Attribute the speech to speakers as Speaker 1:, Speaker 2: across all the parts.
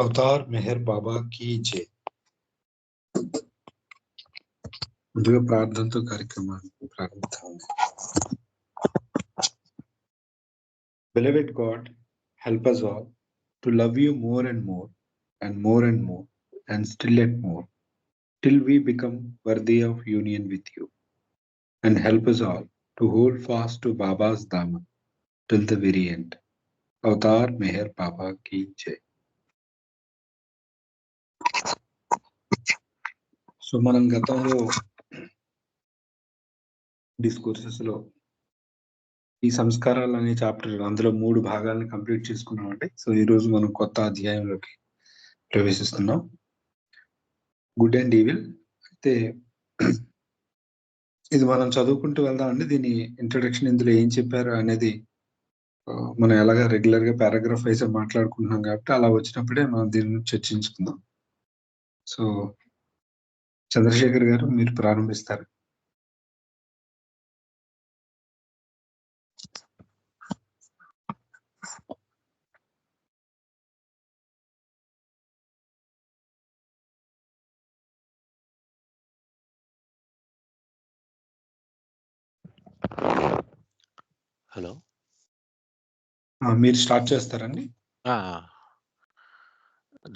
Speaker 1: Avatar Meher బాబా key జై. ముందుగా ప్రార్థనతో కార్యక్రమాన్ని ప్రారంభిద్దాం. Beloved God, help us all to love you more and more and more and more and still yet more till we become worthy of union with you, and help us all to hold fast to Baba's Dhamma till the very end. Avatar Meher Baba ki jai. So మనం గతంలో discourses లో ఈ సంస్కారాలు అనే chapter అందులో 3 భాగాలను complete చేసుకున్నామండి. So ఈ రోజు మనం కొత్త అధ్యాయంలోకి ప్రవేశిస్తున్నాం. Good and evil. అయితే ఇది మనం చదువుకుంటూ వెళ్దామండి. దీని ఇంట్రడక్షన్ ఇందులో ఏం చెప్పారు అనేది మనం ఎలాగా రెగ్యులర్ గా పారాగ్రాఫ్ వైజ్ మాట్లాడుకుంటున్నాం కాబట్టి అలా వచ్చినప్పుడే మనం దీన్ని చర్చించుకుందాం. సో చంద్రశేఖర్ గారు మీరు ప్రారంభిస్తారు.
Speaker 2: హలో,
Speaker 1: మీరు స్టార్ట్ చేస్తారండి.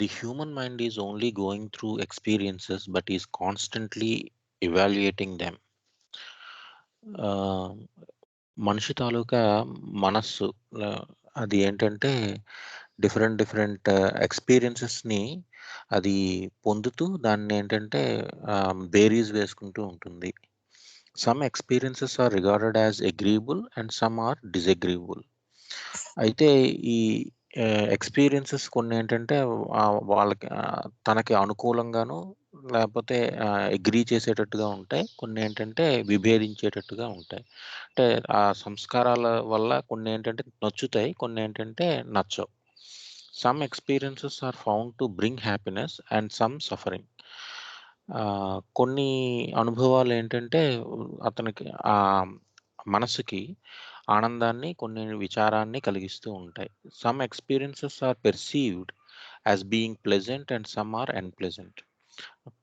Speaker 2: the human mind is only going through experiences but is constantly evaluating them. మనిషి తాలూకా మనస్సు అది ఏంటంటే డిఫరెంట్ ఎక్స్పీరియన్సెస్ని అది పొందుతూ దాన్ని ఏంటంటే బేరీస్ వేసుకుంటూ ఉంటుంది. Some experiences are regarded as agreeable and some are disagreeable. అయితే ఈ ఎక్స్పీరియన్సెస్ కొన్ని ఏంటంటే వాళ్ళకి తనకి అనుకూలంగాను లేకపోతే అగ్రీ చేసేటట్టుగా ఉంటాయి, కొన్ని ఏంటంటే విభేదించేటట్టుగా ఉంటాయి. అంటే ఆ సంస్కారాల వల్ల కొన్ని ఏంటంటే నచ్చుతాయి, కొన్ని ఏంటంటే నచ్చవు. Some experiences are found to bring happiness and some suffering. కొన్ని అనుభవాలు ఏంటంటే అతనికి ఆ మనసుకి ఆనందాన్ని, కొన్ని విచారాన్ని కలిగిస్తూ ఉంటాయి. Some experiences are perceived as being pleasant and some are unpleasant.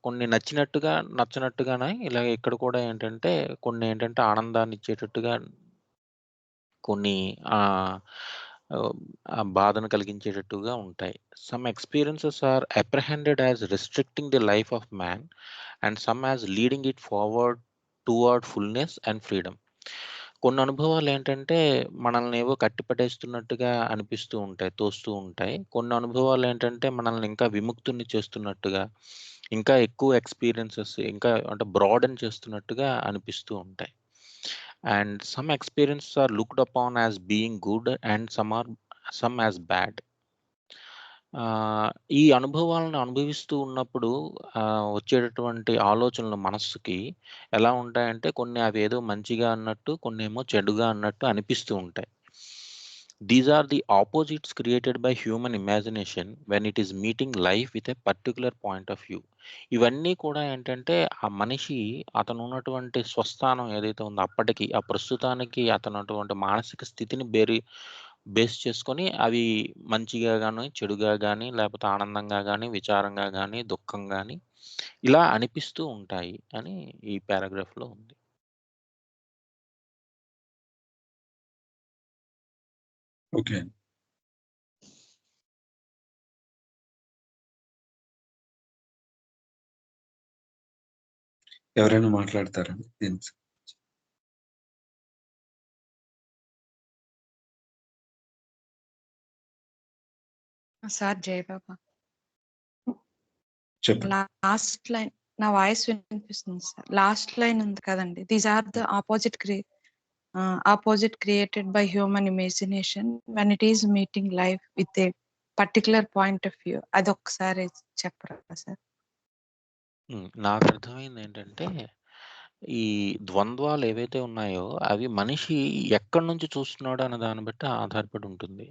Speaker 2: కొన్ని నచ్చినట్టుగా నచ్చనట్టుగానే ఇలా ఇక్కడ కూడా ఏంటంటే కొన్ని ఏంటంటే ఆనందాన్ని ఇచ్చేటట్టుగా, కొన్ని బాధను కలిగించేటట్టుగా ఉంటాయి. Some experiences are apprehended as restricting the life of man and some as leading it forward toward fullness and freedom. కొన్ని అనుభవాలు ఏంటంటే మనల్ని ఏవో కట్టిపడేస్తున్నట్టుగా అనిపిస్తూ ఉంటాయి, తోస్తూ ఉంటాయి. కొన్ని అనుభవాలు ఏంటంటే మనల్ని ఇంకా విముక్తుని చేస్తున్నట్టుగా, ఇంకా ఎక్కువ ఎక్స్పీరియన్సెస్ ఇంకా అంటే బ్రాడన్ చేస్తున్నట్టుగా అనిపిస్తూ ఉంటాయి. And some experiences are looked upon as being good and some as bad. ఈ అనుభవాలను అనుభవిస్తూ ఉన్నప్పుడు వచ్చేటటువంటి ఆలోచనలు మనస్సుకి ఎలా ఉంటాయంటే కొన్ని అవి ఏదో మంచిగా అన్నట్టు, కొన్ని ఏమో చెడుగా అన్నట్టు అనిపిస్తూ ఉంటాయి. These are the opposites created by human imagination when it is meeting life with a particular point of view. ఇవన్నీ కూడా ఏంటంటే ఆ మనిషి అతను ఉన్నటువంటి స్వస్థానం ఏదైతే ఉందో అప్పటికి ఆ ప్రస్తుతానికి అతను అటువంటి మానసిక స్థితిని బేస్ చేసుకొని అవి మంచిగా కానీ, చెడుగా కానీ, లేకపోతే ఆనందంగా కానీ, విచారంగా కానీ, దుఃఖం కానీ ఇలా అనిపిస్తూ ఉంటాయి అని ఈ పారాగ్రాఫ్లో ఉంది.
Speaker 1: ఓకే, ఎవరైనా మాట్లాడతారండి?
Speaker 3: సార్ జయబాబా,
Speaker 1: చెప్పండి.
Speaker 3: లాస్ట్ లైన్ నా వాయిస్ వినిపిస్తుంది సార్. లాస్ట్ లైన్ ఉంది కదండి, these are the opposite created by human imagination when it is meeting life with a particular point of view. అది ఒక్కసారి చెప్పరా సార్?
Speaker 2: నాకు అర్థమైంది ఏంటంటే ఈ ద్వంద్వాలు ఏవైతే ఉన్నాయో అవి మనిషి ఎక్కడి నుంచి చూస్తున్నాడో అనే దాన్ని బట్టి ఆధారపడి ఉంటుంది.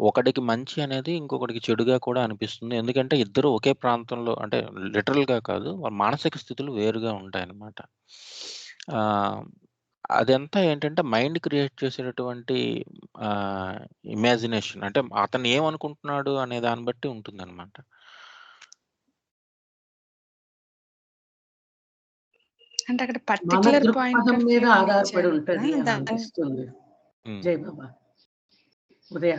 Speaker 2: ఒకటికి మంచి అనేది ఇంకొకటికి చెడుగా కూడా అనిపిస్తుంది. ఎందుకంటే ఇద్దరు ఒకే ప్రాంతంలో, అంటే లిటరల్గా కాదు, వాళ్ళ మానసిక స్థితులు వేరుగా ఉంటాయన్నమాట. అదంతా ఏంటంటే మైండ్ క్రియేట్ చేసేటటువంటి ఇమాజినేషన్. అంటే అతను ఏమనుకుంటున్నాడు అనే దాన్ని బట్టి ఉంటుందన్నమాట.
Speaker 3: అంటే అక్కడ
Speaker 4: మన
Speaker 3: పర్టిక్యులర్ పాయింట్
Speaker 4: దృక్పథం
Speaker 3: ఆఫ్
Speaker 4: మీద
Speaker 3: వ్యూ
Speaker 4: ఆధారపడి
Speaker 3: ఇచ్చారు
Speaker 4: ఉంటది
Speaker 3: కదా,
Speaker 4: అని
Speaker 3: దాని
Speaker 4: అనిపిస్తుంది. జై బాబా. ఉదయ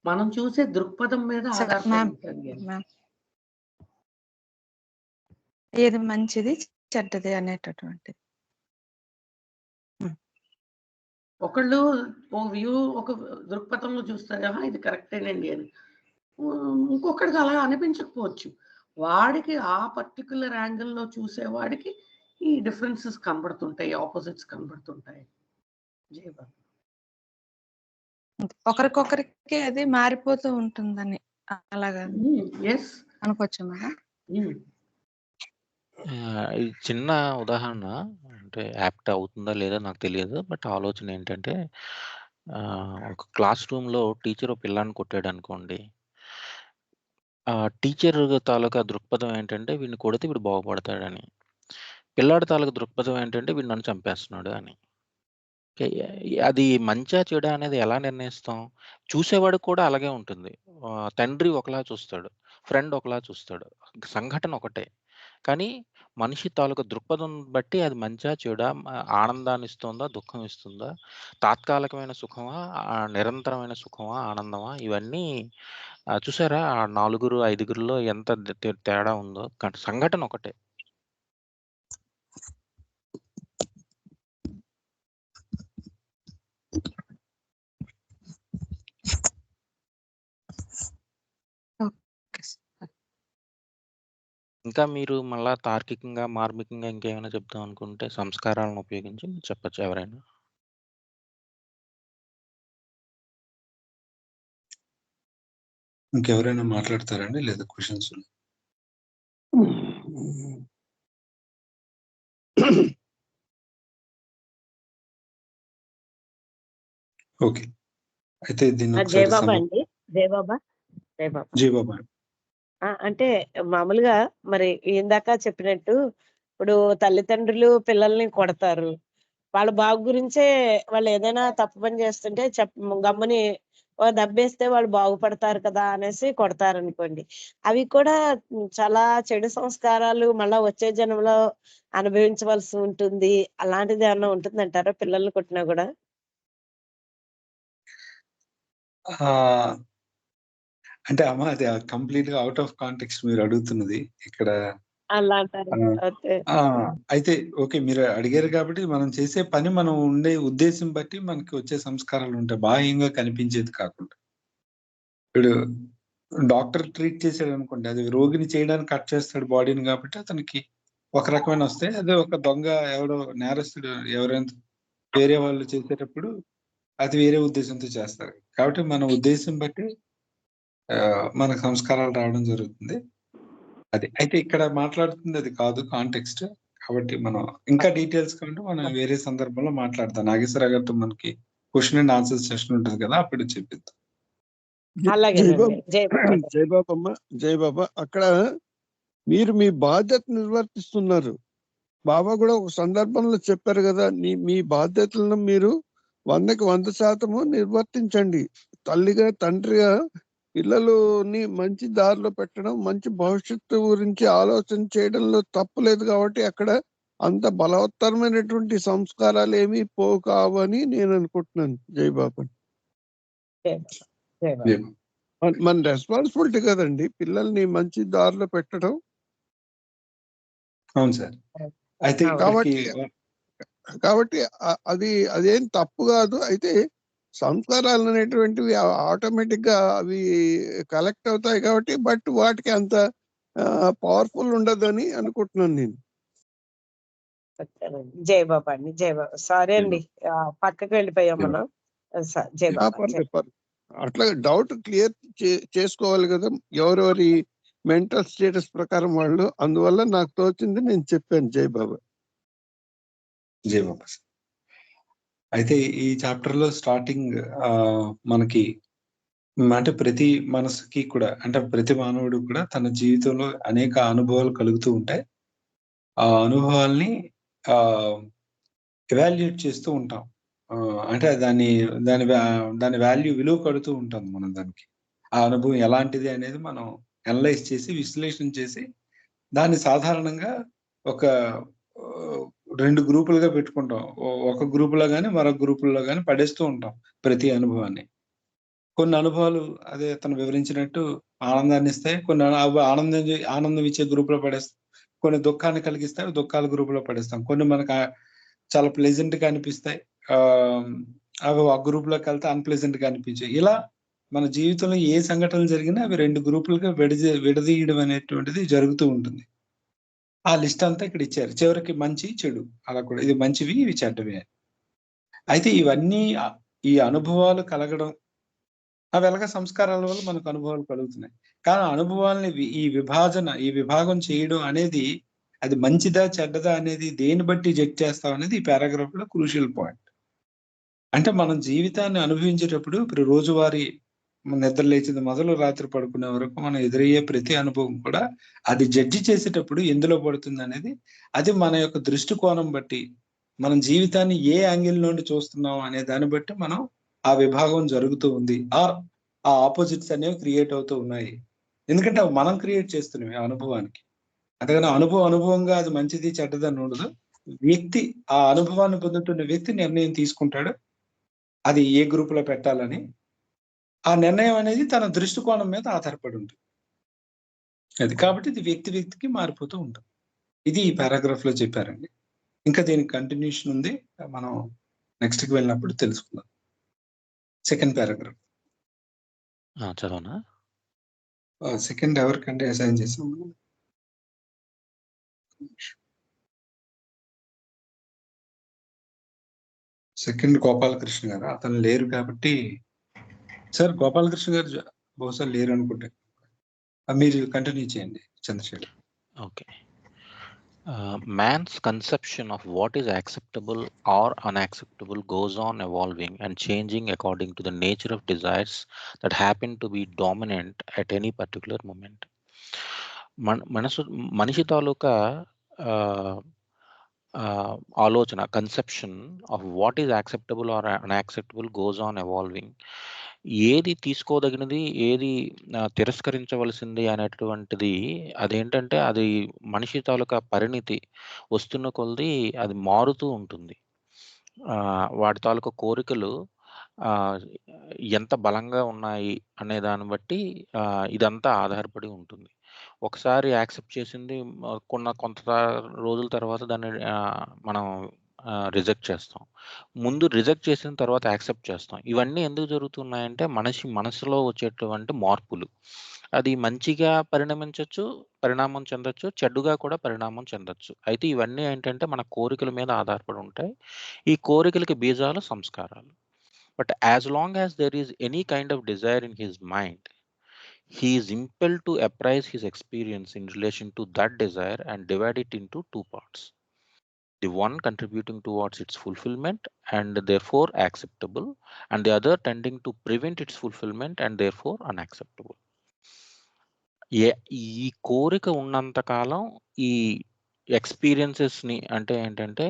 Speaker 4: మనం చూసే దృక్పథం మీద ఆధారపడి
Speaker 3: మ్యామ్
Speaker 4: ఉంటుంది అని.
Speaker 3: మ్యామ్ ఏది మంచిది చెడ్డది అనేటటువంటిది.
Speaker 4: ఒకళ్ళు ఓ వ్యూ ఒక దృక్పథంలో చూస్తారు, ఇది కరెక్టేనండి అని. ఇంకొకటికి అలా అనిపించకపోవచ్చు. వాడికి ఆ పర్టికులర్ యాంగిల్లో చూసేవాడికి ఈ డిఫరెన్సెస్ కనబడుతుంటాయి, ఆపోజిట్స్ కనబడుతుంటాయి. జై బాబా.
Speaker 3: ఒకరికొకరికి అది మారిపోతూ ఉంటుందని అలాగా
Speaker 4: ఎస్
Speaker 3: అనుకోవచ్చు మేడం.
Speaker 2: ఇది చిన్న ఉదాహరణ, అంటే యాప్ట్ అవుతుందా లేదా నాకు తెలియదు. బట్ ఆలోచన ఏంటంటే, ఒక క్లాస్ రూమ్‌లో టీచర్ ఒక పిల్లాడిని కొట్టాడనుకోండి. టీచర్ తాలూకా దృక్పథం ఏంటంటే వీడిని కొడితే వీడు బాగుపడతాడని. పిల్లాడి తాలూకా దృక్పథం ఏంటంటే వీడు నన్ను చంపేస్తున్నాడు అని. అది మంచా చెడా అనేది ఎలా నిర్ణయిస్తాం? చూసేవాడికి కూడా అలాగే ఉంటుంది. తండ్రి ఒకలా చూస్తాడు, ఫ్రెండ్ ఒకలా చూస్తాడు. సంఘటన ఒకటే. కానీ మనిషి తాలూకా దృక్పథం బట్టి అది మంచా చెడా, ఆనందాన్ని ఇస్తుందా, దుఃఖం ఇస్తుందా, తాత్కాలికమైన సుఖమా, నిరంతరమైన సుఖమా, ఆనందమా, ఇవన్నీ చూసారా ఆ నలుగురు, ఐదుగురిలో ఎంత తేడా ఉందో. సంఘటన ఒకటే. ఇంకా మీరు మళ్ళా తార్కికంగా, మార్మికంగా ఇంకేమైనా చెప్దాం అనుకుంటే సంస్కారాలను ఉపయోగించి చెప్పొచ్చు ఎవరైనా.
Speaker 1: ఇంకెవరైనా మాట్లాడతారండి లేదా క్వశ్చన్స్? ఓకే, అయితే దీన్ని ఒకసారి
Speaker 5: జయబాబా అండి. జయబాబా.
Speaker 1: జయబాబా.
Speaker 5: అంటే మామూలుగా మరి ఇందాక చెప్పినట్టు ఇప్పుడు తల్లిదండ్రులు పిల్లల్ని కొడతారు. వాళ్ళ బాగు గురించే వాళ్ళు ఏదైనా తప్పు పని చేస్తుంటే గమ్ముని దెబ్బేస్తే వాళ్ళు బాగుపడతారు కదా అనేసి కొడతారనుకోండి. అవి కూడా చాలా చెడు సంస్కారాలు మళ్ళా వచ్చే జన్మలో అనుభవించవలసి ఉంటుంది. అలాంటిది ఏమన్నా ఉంటుందంటారా పిల్లల్ని కొట్టినా కూడా?
Speaker 1: అంటే అమ్మ అది కంప్లీట్ గా అవుట్ ఆఫ్ కాంటెక్స్ట్ మీరు అడుగుతున్నది ఇక్కడ.
Speaker 5: అలా అంటారు. ఓకే.
Speaker 1: అయితే ఓకే, మీరు అడిగారు కాబట్టి మనం చేసే పని, మనం ఉండే ఉద్దేశం బట్టి మనకి వచ్చే సంస్కారాలు ఉంటాయి, బాహ్యంగా కనిపించేది కాకుండా. ఇప్పుడు డాక్టర్ ట్రీట్ చేసాడు అనుకోండి, అది రోగిని చేయడానికి కట్ చేస్తాడు బాడీని కాబట్టి అతనికి ఒక రకమైన వస్తాయి. అదే ఒక దొంగ ఎవడో నేరస్తుడు ఎవరైనా వేరే వాళ్ళు చేసేటప్పుడు అది వేరే ఉద్దేశంతో చేస్తారు. కాబట్టి మన ఉద్దేశం బట్టి మనకు సంస్కారాలు రావడం జరుగుతుంది. అది అయితే ఇక్కడ మాట్లాడుతుంది అది కాదు కాంటెక్స్ట్. కాబట్టి మనం ఇంకా డీటెయిల్స్ కంటే మనం వేరే సందర్భంలో మాట్లాడతాం. నాగేశ్వరరావు గారితో మనకి క్వశ్చన్ అండ్ ఆన్సర్ సెషన్ ఉంటుంది కదా, అప్పుడు చెప్పిద్దాం.
Speaker 6: జయబాబమ్మ, జయబాబా. అక్కడ మీరు మీ బాధ్యత నిర్వర్తిస్తున్నారు. బాబా కూడా ఒక సందర్భంలో చెప్పారు కదా, మీ బాధ్యతలను మీరు 100కి 100% నిర్వర్తించండి. తల్లిగా, తండ్రిగా పిల్లలని మంచి దారిలో పెట్టడం, మంచి భవిష్యత్తు గురించి ఆలోచన చేయడంలో తప్పు లేదు. కాబట్టి అక్కడ అంత బలవత్తరమైనటువంటి సంస్కారాలు ఏమీ కావని నేను అనుకుంటున్నాను. జయబాబు, మన రెస్పాన్సిబిలిటీ కదండి పిల్లల్ని మంచి దారిలో పెట్టడం.
Speaker 1: అవును సార్. అయితే
Speaker 6: కాబట్టి అదేం తప్పు కాదు. అయితే సంస్కారాలు అనేటువంటివి ఆటోమేటిక్ గా అవి కలెక్ట్ అవుతాయి కాబట్టి, బట్ వాటికి అంత పవర్ఫుల్ ఉండదని అనుకుంటున్నాను నేను.
Speaker 5: జయబాబా అండి. జయబాబా. సారీ అండి, పక్కకి వెళ్ళిపోయాం మనం.
Speaker 6: అట్లా డౌట్ క్లియర్ చేసుకోవాలి కదా ఎవరెవరి మెంటల్ స్టేటస్ ప్రకారం వాళ్ళు. అందువల్ల నాకు తోచింది నేను చెప్పాను. జయబాబా.
Speaker 1: జయబాబా. అయితే ఈ చాప్టర్ లో స్టార్టింగ్ మనకి అంటే ప్రతి మనసుకి కూడా, అంటే ప్రతి మానవుడు కూడా తన జీవితంలో అనేక అనుభవాలు కలుగుతూ ఉంటాయి. ఆ అనుభవాల్ని ఎవాల్యుయేట్ చేస్తూ ఉంటాం. అంటే దాని వాల్యూ విలువ కడుతూ ఉంటాం మనం దానికి. ఆ అనుభవం ఎలాంటిది అనేది మనం అనలైజ్ చేసి విశ్లేషణ చేసి దాన్ని సాధారణంగా ఒక 2 గ్రూపులుగా పెట్టుకుంటాం. ఒక గ్రూపులో గాని మరొక గ్రూపుల్లో గాని పడేస్తూ ఉంటాం ప్రతి అనుభవాన్ని. కొన్ని అనుభవాలు అదే అతను వివరించినట్టు ఆనందాన్ని ఇస్తాయి. కొన్ని ఆనందం ఇచ్చే గ్రూప్‌లో పడేస్తాం. కొన్ని దుఃఖాన్ని కలిగిస్తాయి. దుఃఖాల గ్రూప్‌లో పడేస్తాం. కొన్ని మనకు చాలా ప్లెజెంట్‌గా అనిపిస్తాయి. అవి ఆ గ్రూప్‌లోకెళ్తే అన్‌ప్లెజెంట్‌గా అనిపించాయి. ఇలా మన జీవితంలో ఏ సంఘటనలు జరిగినా అవి 2 గ్రూపులుగా విడదీయడం అనేటువంటిది జరుగుతూ ఉంటుంది. ఆ లిస్ట్ అంతా ఇక్కడ ఇచ్చారు. చివరికి మంచి, చెడు అలా కూడా ఇది మంచివి, ఇవి చెడ్డవి అని. అయితే ఇవన్నీ ఈ అనుభవాలు కలగడం అవి ఎలాగ సంస్కారాల వల్ల మనకు అనుభవాలు కలుగుతున్నాయి. కానీ అనుభవాల్ని ఈ విభాగం చేయడం అనేది అది మంచిదా, చెడ్డదా అనేది దేన్ని బట్టి జడ్జ్ చేస్తాం అనేది ఈ పారాగ్రాఫ్‌లో క్రూషియల్ పాయింట్. అంటే మనం జీవితాన్ని అనుభవించేటప్పుడు ఇప్పుడు రోజువారీ నిద్ర లేచింది మొదలు రాత్రి పడుకునే వరకు మనం ఎదురయ్యే ప్రతి అనుభవం కూడా అది జడ్జి చేసేటప్పుడు ఎందులో పడుతుందనేది అది మన యొక్క దృష్టికోణం బట్టి మనం జీవితాన్ని ఏ యాంగిల్ నుండి చూస్తున్నాం అనే దాన్ని బట్టి మనం ఆ విభాగం జరుగుతూ ఉంది. ఆ ఆపోజిట్స్ అనేవి క్రియేట్ అవుతూ ఉన్నాయి. ఎందుకంటే అవి మనం క్రియేట్ చేస్తున్నాం ఆ అనుభవానికి. అంతేగాని అనుభవంగా అది మంచిది చెడ్డదని ఉండదు. వ్యక్తి ఆ అనుభవాన్ని పొందుతున్న వ్యక్తి నిర్ణయం తీసుకుంటాడు. అది ఏ గ్రూప్‌లో పెట్టాలని. ఆ నిర్ణయం అనేది తన దృష్టికోణం మీద ఆధారపడి ఉంటుంది. అది కాబట్టి ఇది వ్యక్తికి మారిపోతూ ఉంటుంది. ఇది ఈ పారాగ్రాఫ్‌లో చెప్పారండి. ఇంకా దీనికి కంటిన్యూషన్ ఉంది. మనం నెక్స్ట్‌కి వెళ్ళినప్పుడు తెలుసుకుందాం. Second paragraph.
Speaker 2: చదవనా?
Speaker 1: సెకండ్ ఎవరికంటే అసైన్ చేసాం? సెకండ్ గోపాలకృష్ణ గారు. అతను లేరు కాబట్టి సార్ గోపాలకృష్ణ గారు బహుశా లేరు అనుకుంటే. మీరు కంటిన్యూ చేయండి Chandrashekhar.
Speaker 2: Okay. Man's conception of what is acceptable or unacceptable goes on evolving and changing according to the nature of desires that happen to be dominant at any particular moment. మనిషి తాలూకా ఆలోచన conception of what is acceptable or unacceptable goes on evolving. ఏది తీసుకోదగినది, ఏది తిరస్కరించవలసింది అనేటువంటిది అదేంటంటే అది మనిషి తాలూకా పరిణితి వస్తున్న కొలది అది మారుతూ ఉంటుంది. వాటి తాలూకా కోరికలు ఎంత బలంగా ఉన్నాయి అనే దాన్ని బట్టి ఇదంతా ఆధారపడి ఉంటుంది. ఒకసారి యాక్సెప్ట్ చేసింది కొంత రోజుల తర్వాత దాన్ని మనం రిజెక్ట్ చేస్తాం. ముందు రిజెక్ట్ చేసిన తర్వాత యాక్సెప్ట్ చేస్తాం. ఇవన్నీ ఎందుకు జరుగుతున్నాయంటే మనసులో వచ్చేటువంటి మార్పులు. అది మంచిగా పరిణామం చెందొచ్చు, చెడ్డుగా కూడా పరిణామం చెందొచ్చు. అయితే ఇవన్నీ ఏంటంటే మన కోరికల మీద ఆధారపడి ఉంటాయి. ఈ కోరికలకి బీజాలు సంస్కారాలు. But as long as there is any kind of desire in his mind, he is impelled to appraise his experience in relation to that desire and divide it into two parts. The one contributing towards its fulfillment and therefore acceptable, and the other tending to prevent its fulfillment and therefore unacceptable. ఈ కోరిక ఉన్నంత కాలం ఈ ఎక్స్పీరియన్సెస్‌ని అంటే ఏంటంటే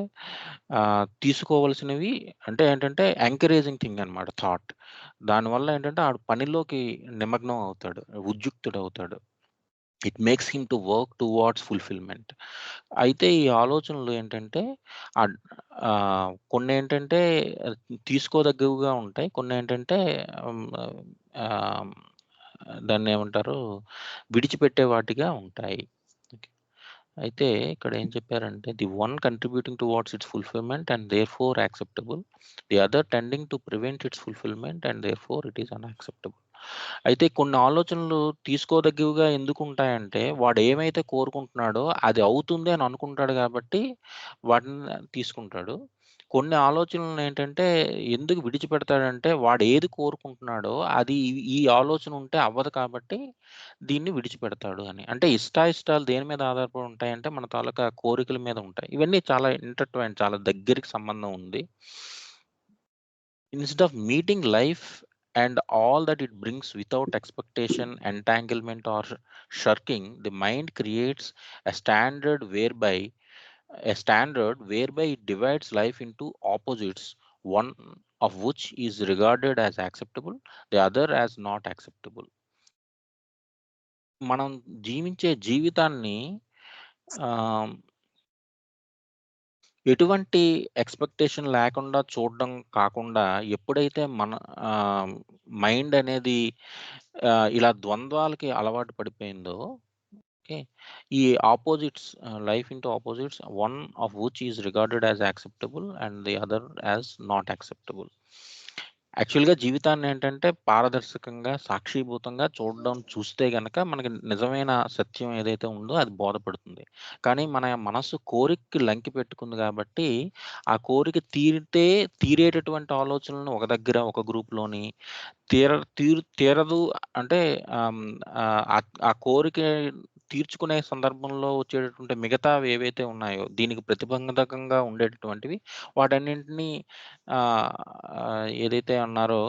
Speaker 2: తీసుకోవాల్సినవి అంటే ఏంటంటే encouraging thing అనమాట thought. దానివల్ల ఏంటంటే ఆడు పనిలోకి నిమగ్నం అవుతాడు. ఉద్యుక్తుడవుతాడు. It makes him to work towards fulfilment. అయితే ఈ ఆలోచనలు ఏంటంటే కొన్నేంటంటే తీసుకోదగ్గవిగా ఉంటాయి. కొన్నేంటంటే దాన్నేమంటారు విడిచిపెట్టే వాటిగా ఉంటాయి. అయితే ఇక్కడ ఏం చెప్పారంటే the one contributing towards it's fulfilment and therefore acceptable. The other tending to prevent it's fulfilment and therefore it is unacceptable. అయితే కొన్ని ఆలోచనలు తీసుకోదగ్గవిగా ఎందుకుంటాయంటే వాడు ఏమైతే కోరుకుంటున్నాడో అది అవుతుంది అని అనుకుంటాడు కాబట్టి వాటిని తీసుకుంటాడు. కొన్ని ఆలోచనలను ఏంటంటే ఎందుకు విడిచిపెడతాడంటే వాడు ఏది కోరుకుంటున్నాడో అది ఈ ఆలోచన ఉంటే అవ్వదు కాబట్టి దీన్ని విడిచిపెడతాడు అని. అంటే ఇష్టాయిష్టాలు దేని మీద ఆధారపడి ఉంటాయంటే మన తాలూకా కోరికల మీద ఉంటాయి. ఇవన్నీ చాలా ఇంటర్‌ట్వైన్ చాలా దగ్గరికి సంబంధం ఉంది. Instead of meeting life and all that it brings without expectation, entanglement or shirking, the mind creates a standard whereby a standard whereby it divides life into opposites, one of which is regarded as acceptable, the other as not acceptable. మనం జీవించే జీవితాన్ని ఎటువంటి expectation లేకుండా చూడడం కాకుండా, ఎప్పుడైతే మన mind అనేది ఇలా ద్వంద్వాలకి అలవాటు పడిపోయిందో, ఓకే, ఈ opposites, life into opposites, one of which is regarded as acceptable and the other as not acceptable. యాక్చువల్గా జీవితాన్ని ఏంటంటే పారదర్శకంగా, సాక్షిభూతంగా చూస్తే గనక మనకి నిజమైన సత్యం ఏదైతే ఉందో అది బోధపడుతుంది. కానీ మన మనస్సు కోరికకి లంకి పెట్టుకుంది కాబట్టి, ఆ కోరిక తీరేటటువంటి ఆలోచనలను ఒక దగ్గర ఒక గ్రూప్లోని, తీరదు అంటే ఆ కోరిక తీర్చుకునే సందర్భంలో వచ్చేటటువంటి మిగతావి ఏవైతే ఉన్నాయో, దీనికి ప్రతిబంధకంగా ఉండేటటువంటివి, వాటన్నింటినీ ఏదైతే అన్నారో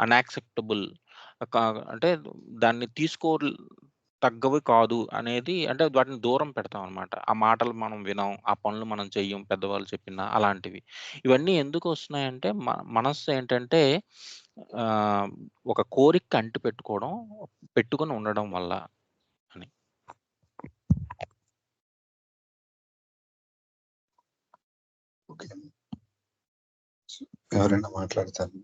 Speaker 2: అన్యాక్సెప్టబుల్, అంటే దాన్ని తగ్గవి కాదు అనేది, అంటే వాటిని దూరం పెడతాం అనమాట. ఆ మాటలు మనం వినం, ఆ పనులు మనం చెయ్యం, పెద్దవాళ్ళు చెప్పిన అలాంటివి. ఇవన్నీ ఎందుకు వస్తున్నాయంటే మనస్సు ఏంటంటే ఒక కోరిక అంటి పెట్టుకొని ఉండడం వల్ల అని.
Speaker 1: ఎవరైనా మాట్లాడతారు?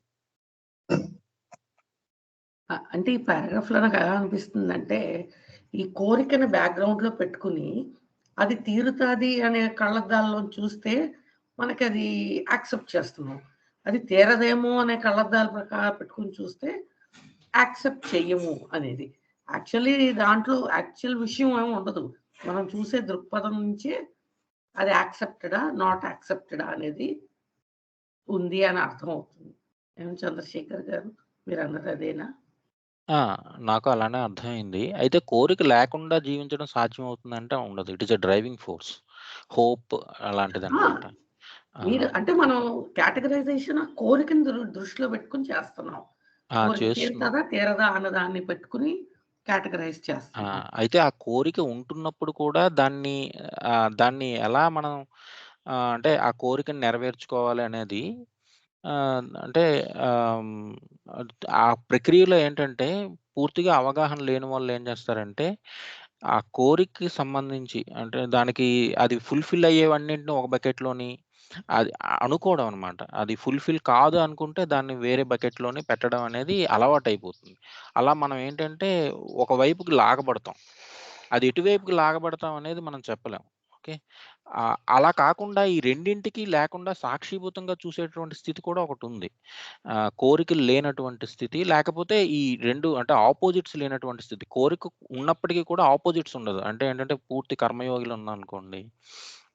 Speaker 4: అంటే ఈ పారాగ్రాఫ్ లో నాకు ఎలా అనిపిస్తుందంటే, ఈ కోరికని బ్యాక్గ్రౌండ్ లో పెట్టుకుని అది తీరుతాది అనే కళ్ళద్దాల్లో చూస్తే మనకి అది యాక్సెప్ట్ చేస్తున్నాం. అది తీరదేమో అనే కళ్ళద్దాల ప్రకారం పెట్టుకుని చూస్తే యాక్సెప్ట్ చెయ్యము అనేది. యాక్చువల్లీ దాంట్లో యాక్చువల్ విషయం ఏమి ఉండదు. మనం చూసే దృక్పథం నుంచే అది యాక్సెప్టెడా నాట్ యాక్సెప్టెడా అనేది ఉంది అని అర్థం అవుతుంది. ఏం చంద్రశేఖర్ గారు, మీరు అన్నది అదేనా?
Speaker 2: నాకు అలానే అర్థమైంది. అయితే కోరిక లేకుండా జీవించడం సాధ్యం అవుతుందంటే ఉండదు. It is a driving force, hope అలాంటిదన్నమాట.
Speaker 4: మీరు అంటే మనం కేటగరైజేషన్ కోరికని దృష్టిలో పెట్టుకుని చేస్తున్నాం. కోరిక తీరుతుందా తీరదా అన్నదాన్ని పెట్టుకుని కేటగరైజ్ చేస్తున్నాం.
Speaker 2: అయితే ఆ కోరిక ఉంటున్నప్పుడు కూడా దాన్ని ఎలా మనం అంటే ఆ కోరికని నెరవేర్చుకోవాలి అనేది, అంటే ఆ ప్రక్రియలో ఏంటంటే పూర్తిగా అవగాహన లేని వాళ్ళు ఏం చేస్తారంటే, ఆ కోరికకి సంబంధించి అంటే దానికి అది ఫుల్ఫిల్ అయ్యేవన్నింటిని ఒక బకెట్లోని అది అనుకోవడం అనమాట. అది ఫుల్ఫిల్ కాదు అనుకుంటే దాన్ని వేరే బకెట్లోని పెట్టడం అనేది అలవాటైపోతుంది. అలా మనం ఏంటంటే ఒకవైపుకి లాగబడతాం. అది ఎటువైపుకి లాగబడతాం అనేది మనం చెప్పలేం. ఓకే, అలా కాకుండా ఈ రెండింటికి లేకుండా సాక్షిభూతంగా చూసేటువంటి స్థితి కూడా ఒకటి ఉంది. కోరికలు లేనటువంటి స్థితి, లేకపోతే ఈ రెండు అంటే ఆపోజిట్స్ లేనటువంటి స్థితి. కోరిక ఉన్నప్పటికీ కూడా ఆపోజిట్స్ ఉండదు. అంటే ఏంటంటే పూర్తి కర్మయోగిలు ఉన్నారనుకోండి,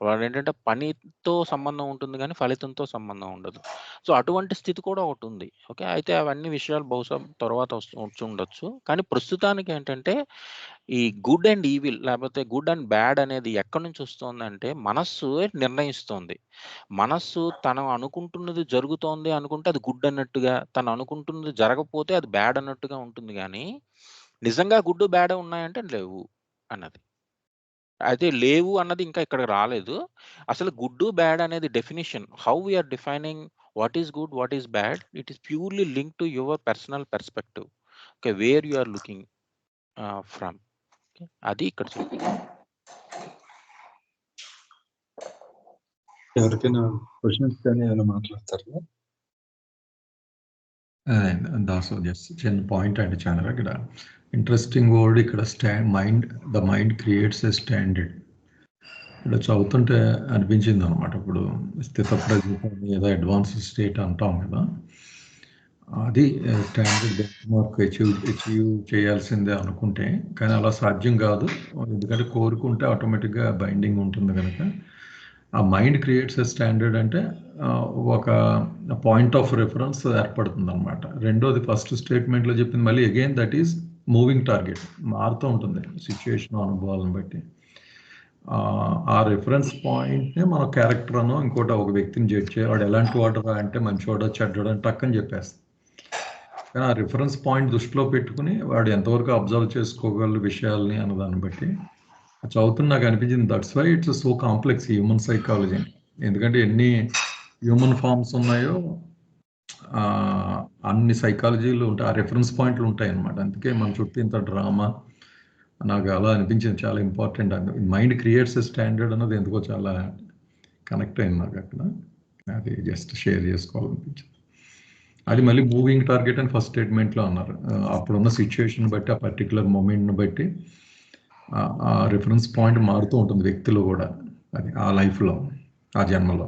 Speaker 2: వాడు ఏంటంటే పనితో సంబంధం ఉంటుంది కానీ ఫలితంతో సంబంధం ఉండదు. సో అటువంటి స్థితి కూడా ఒకటి ఉంది. ఓకే, అయితే అవన్నీ విషయాలు బహుశా తర్వాత వచ్చి ఉండొచ్చు. కానీ ప్రస్తుతానికి ఏంటంటే ఈ గుడ్ అండ్ ఈవిల్, లేకపోతే గుడ్ అండ్ బ్యాడ్ అనేది ఎక్కడి నుంచి వస్తుందంటే మనస్సు నిర్ణయిస్తోంది. మనస్సు తను అనుకుంటున్నది జరుగుతోంది అనుకుంటే అది గుడ్ అన్నట్టుగా, తను అనుకుంటున్నది జరగకపోతే అది బ్యాడ్ అన్నట్టుగా ఉంటుంది. కానీ నిజంగా గుడ్ బ్యాడ్ ఉన్నాయంటే లేవు అన్నది. అయితే లేవు అన్నది ఇంకా ఇక్కడికి రాలేదు. అసలు గుడ్ బ్యాడ్ అనేది definition, how we are defining what is good, what is bad, it is purely link to your personal perspective. Okay, where you are looking from. అది ఇక్కడ
Speaker 1: ఎవరికైనా క్వశ్చన్స్ కానీ ఏమైనా మాట్లాడతారు?
Speaker 7: దాసు జస్ట్ చిన్న పాయింట్ అంటే చాలా ఇక్కడ ఇంట్రెస్టింగ్ వర్డ్ ఇక్కడ the mind creates a standard. ఇక్కడ చదువుతుంటే అనిపించింది అనమాట. ఇప్పుడు స్థితప్రజ్ఞ ఏదో అడ్వాన్స్ స్టేట్ అంటాం కదా, అది స్టాండర్డ్ బెంచ్ మార్క్ అచీవ్ చేయాల్సిందే అనుకుంటే, కానీ అలా సాధ్యం కాదు. ఎందుకంటే కోరుకుంటే ఆటోమేటిక్గా బైండింగ్ ఉంటుంది కనుక ఆ మైండ్ క్రియేట్స్ ఎ స్టాండర్డ్ అంటే ఒక పాయింట్ ఆఫ్ రెఫరెన్స్ ఏర్పడుతుంది అనమాట. రెండోది ఫస్ట్ స్టేట్మెంట్లో చెప్పింది మళ్ళీ again that is moving target, మారుతూ ఉంటుంది సిచ్యుయేషన్ అనుభవాలను బట్టి. ఆ రెఫరెన్స్ పాయింట్నే మన క్యారెక్టర్ అనో ఇంకోటి ఒక వ్యక్తిని జడ్జ్ చేయాలి, వాడు ఎలాంటి వాడరా అంటే మంచివాడో చెడ్డోడో అని టక్కని చెప్పేస్తాం. కానీ ఆ రిఫరెన్స్ పాయింట్ దృష్టిలో పెట్టుకుని వాడు ఎంతవరకు అబ్జర్వ్ చేసుకోగల విషయాల్ని అన్నదాన్ని బట్టి చదువుతున్న నాకు అనిపించింది that's why it's so complex human psychology. ఎందుకంటే ఎన్ని హ్యూమన్ ఫార్మ్స్ ఉన్నాయో అన్ని సైకాలజీలు ఉంటాయి, ఆ రెఫరెన్స్ పాయింట్లు ఉంటాయి అన్నమాట. అందుకే మన చుట్టూ ఇంత డ్రామా నాకు అలా అనిపించింది, చాలా ఇంపార్టెంట్. మైండ్ క్రియేట్స్ స్టాండర్డ్ అన్నది ఎందుకో చాలా కనెక్ట్ అయింది నాకు అక్కడ. అది జస్ట్ షేర్ చేసుకోవాలనిపించింది. అది మళ్ళీ మూవింగ్ టార్గెట్ అని ఫస్ట్ స్టేట్మెంట్లో అన్నారు. అప్పుడున్న సిచ్యువేషన్ బట్టి, ఆ పర్టికులర్ మూమెంట్ని బట్టి ఆ రిఫరెన్స్ పాయింట్ మారుతూ ఉంటుంది వ్యక్తిలో కూడా, అది ఆ లైఫ్లో, ఆ జన్మలో.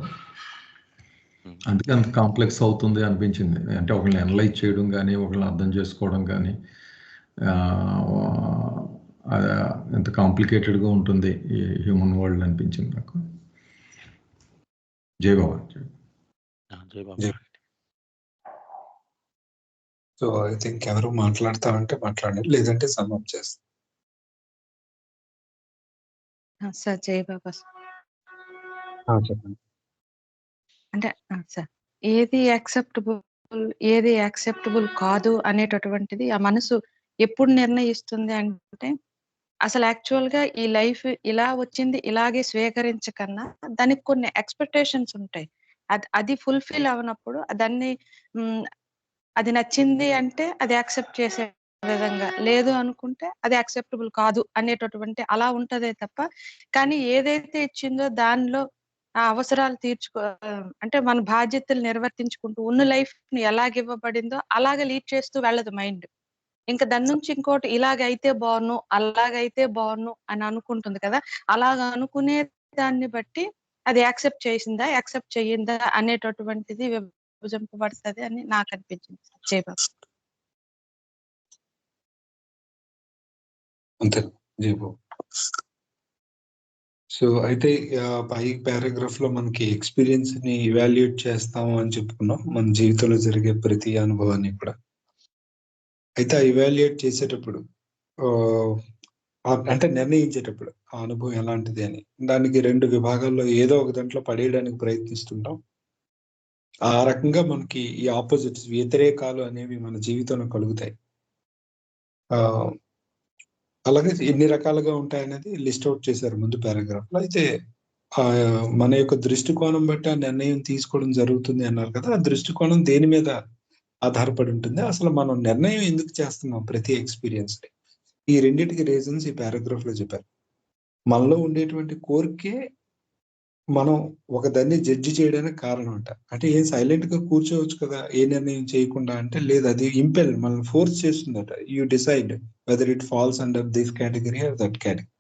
Speaker 7: అందుకే అంత కాంప్లెక్స్ అవుతుంది అనిపించింది. అంటే ఒకరిని అనలైజ్ చేయడం కానీ, ఒకరిని అర్థం చేసుకోవడం కానీ ఎంత కాంప్లికేటెడ్గా ఉంటుంది ఈ హ్యూమన్ వరల్డ్ అనిపించింది నాకు. జై బాబా.
Speaker 1: సో ఐ థింక్ ఎవరు మాట్లాడతారంటే మాట్లాడండి, లేదంటే సమ్అప్ చేస్తాం.
Speaker 3: సార్ జై బాబా.
Speaker 1: చెప్పండి.
Speaker 3: అంటే సార్, ఏది యాక్సెప్టబుల్ కాదు అనేటటువంటిది ఆ మనసు ఎప్పుడు నిర్ణయిస్తుంది అంటే, అసలు యాక్చువల్ గా ఈ లైఫ్ ఇలా వచ్చింది, ఇలాగే స్వీకరించకన్నా దానికి కొన్ని ఎక్స్పెక్టేషన్స్ ఉంటాయి. అది ఫుల్ఫిల్ అవనప్పుడు దాన్ని అది నచ్చింది అంటే అది యాక్సెప్ట్ చేసే విధంగా, లేదు అనుకుంటే అది యాక్సెప్టబుల్ కాదు అనేటటువంటి అలా ఉంటదే తప్ప, కానీ ఏదైతే ఇచ్చిందో దానిలో ఆ అవసరాలు అంటే మన బాధ్యతలు నిర్వర్తించుకుంటూ ఉన్న లైఫ్ ని ఎలాగివ్వబడిందో అలాగే లీడ్ చేస్తూ వెళ్ళదు మైండ్. ఇంకా దాని నుంచి ఇంకోటి ఇలాగైతే అలాగైతే బాగున్ను అని అనుకుంటుంది కదా. అలాగ అనుకునే దాన్ని బట్టి అది యాక్సెప్ట్ చెయ్యిందా అనేటటువంటిది విభజింపబడుతుంది అని నాకు అనిపించింది. జయబాబు.
Speaker 1: అంతే జయబాబు. సో అయితే పై పారాగ్రాఫ్ లో మనకి ఎక్స్పీరియన్స్ ని ఇవాల్యుయేట్ చేస్తాము అని చెప్పుకున్నాం, మన జీవితంలో జరిగే ప్రతి అనుభవాన్ని కూడా. అయితే ఆ ఇవాల్యుయేట్ చేసేటప్పుడు అంటే నిర్ణయించేటప్పుడు ఆ అనుభవం ఎలాంటిది అని, దానికి 2 విభాగాల్లో ఏదో ఒక దాంట్లో పడేయడానికి ప్రయత్నిస్తుంటాం. ఆ రకంగా మనకి ఈ ఆపోజిట్స్, వ్యతిరేకాలు అనేవి మన జీవితంలో కలుగుతాయి. అలాగే ఎన్ని రకాలుగా ఉంటాయనేది లిస్ట్ అవుట్ చేశారు ముందు పారాగ్రాఫ్ లో. అయితే మన యొక్క దృష్టికోణం బట్టి ఆ నిర్ణయం తీసుకోవడం జరుగుతుంది అన్నారు కదా. ఆ దృష్టికోణం దేని మీద ఆధారపడి ఉంటుంది, అసలు మనం నిర్ణయం ఎందుకు చేస్తున్నాం ప్రతి ఎక్స్పీరియన్స్ ని, ఈ రెండింటికి రీజన్స్ ఈ పారాగ్రాఫ్ లో చెప్పారు. మనలో ఉండేటువంటి కోరికే మనం ఒక దాన్ని జడ్జి చేయడానికి కారణం అంట. అంటే ఏం సైలెంట్ గా కూర్చోవచ్చు కదా ఏ నిర్ణయం చేయకుండా అంటే, లేదు, అది ఇంపెల్ మనల్ని ఫోర్స్ చేస్తుందట. You decide whether it falls under this category or that category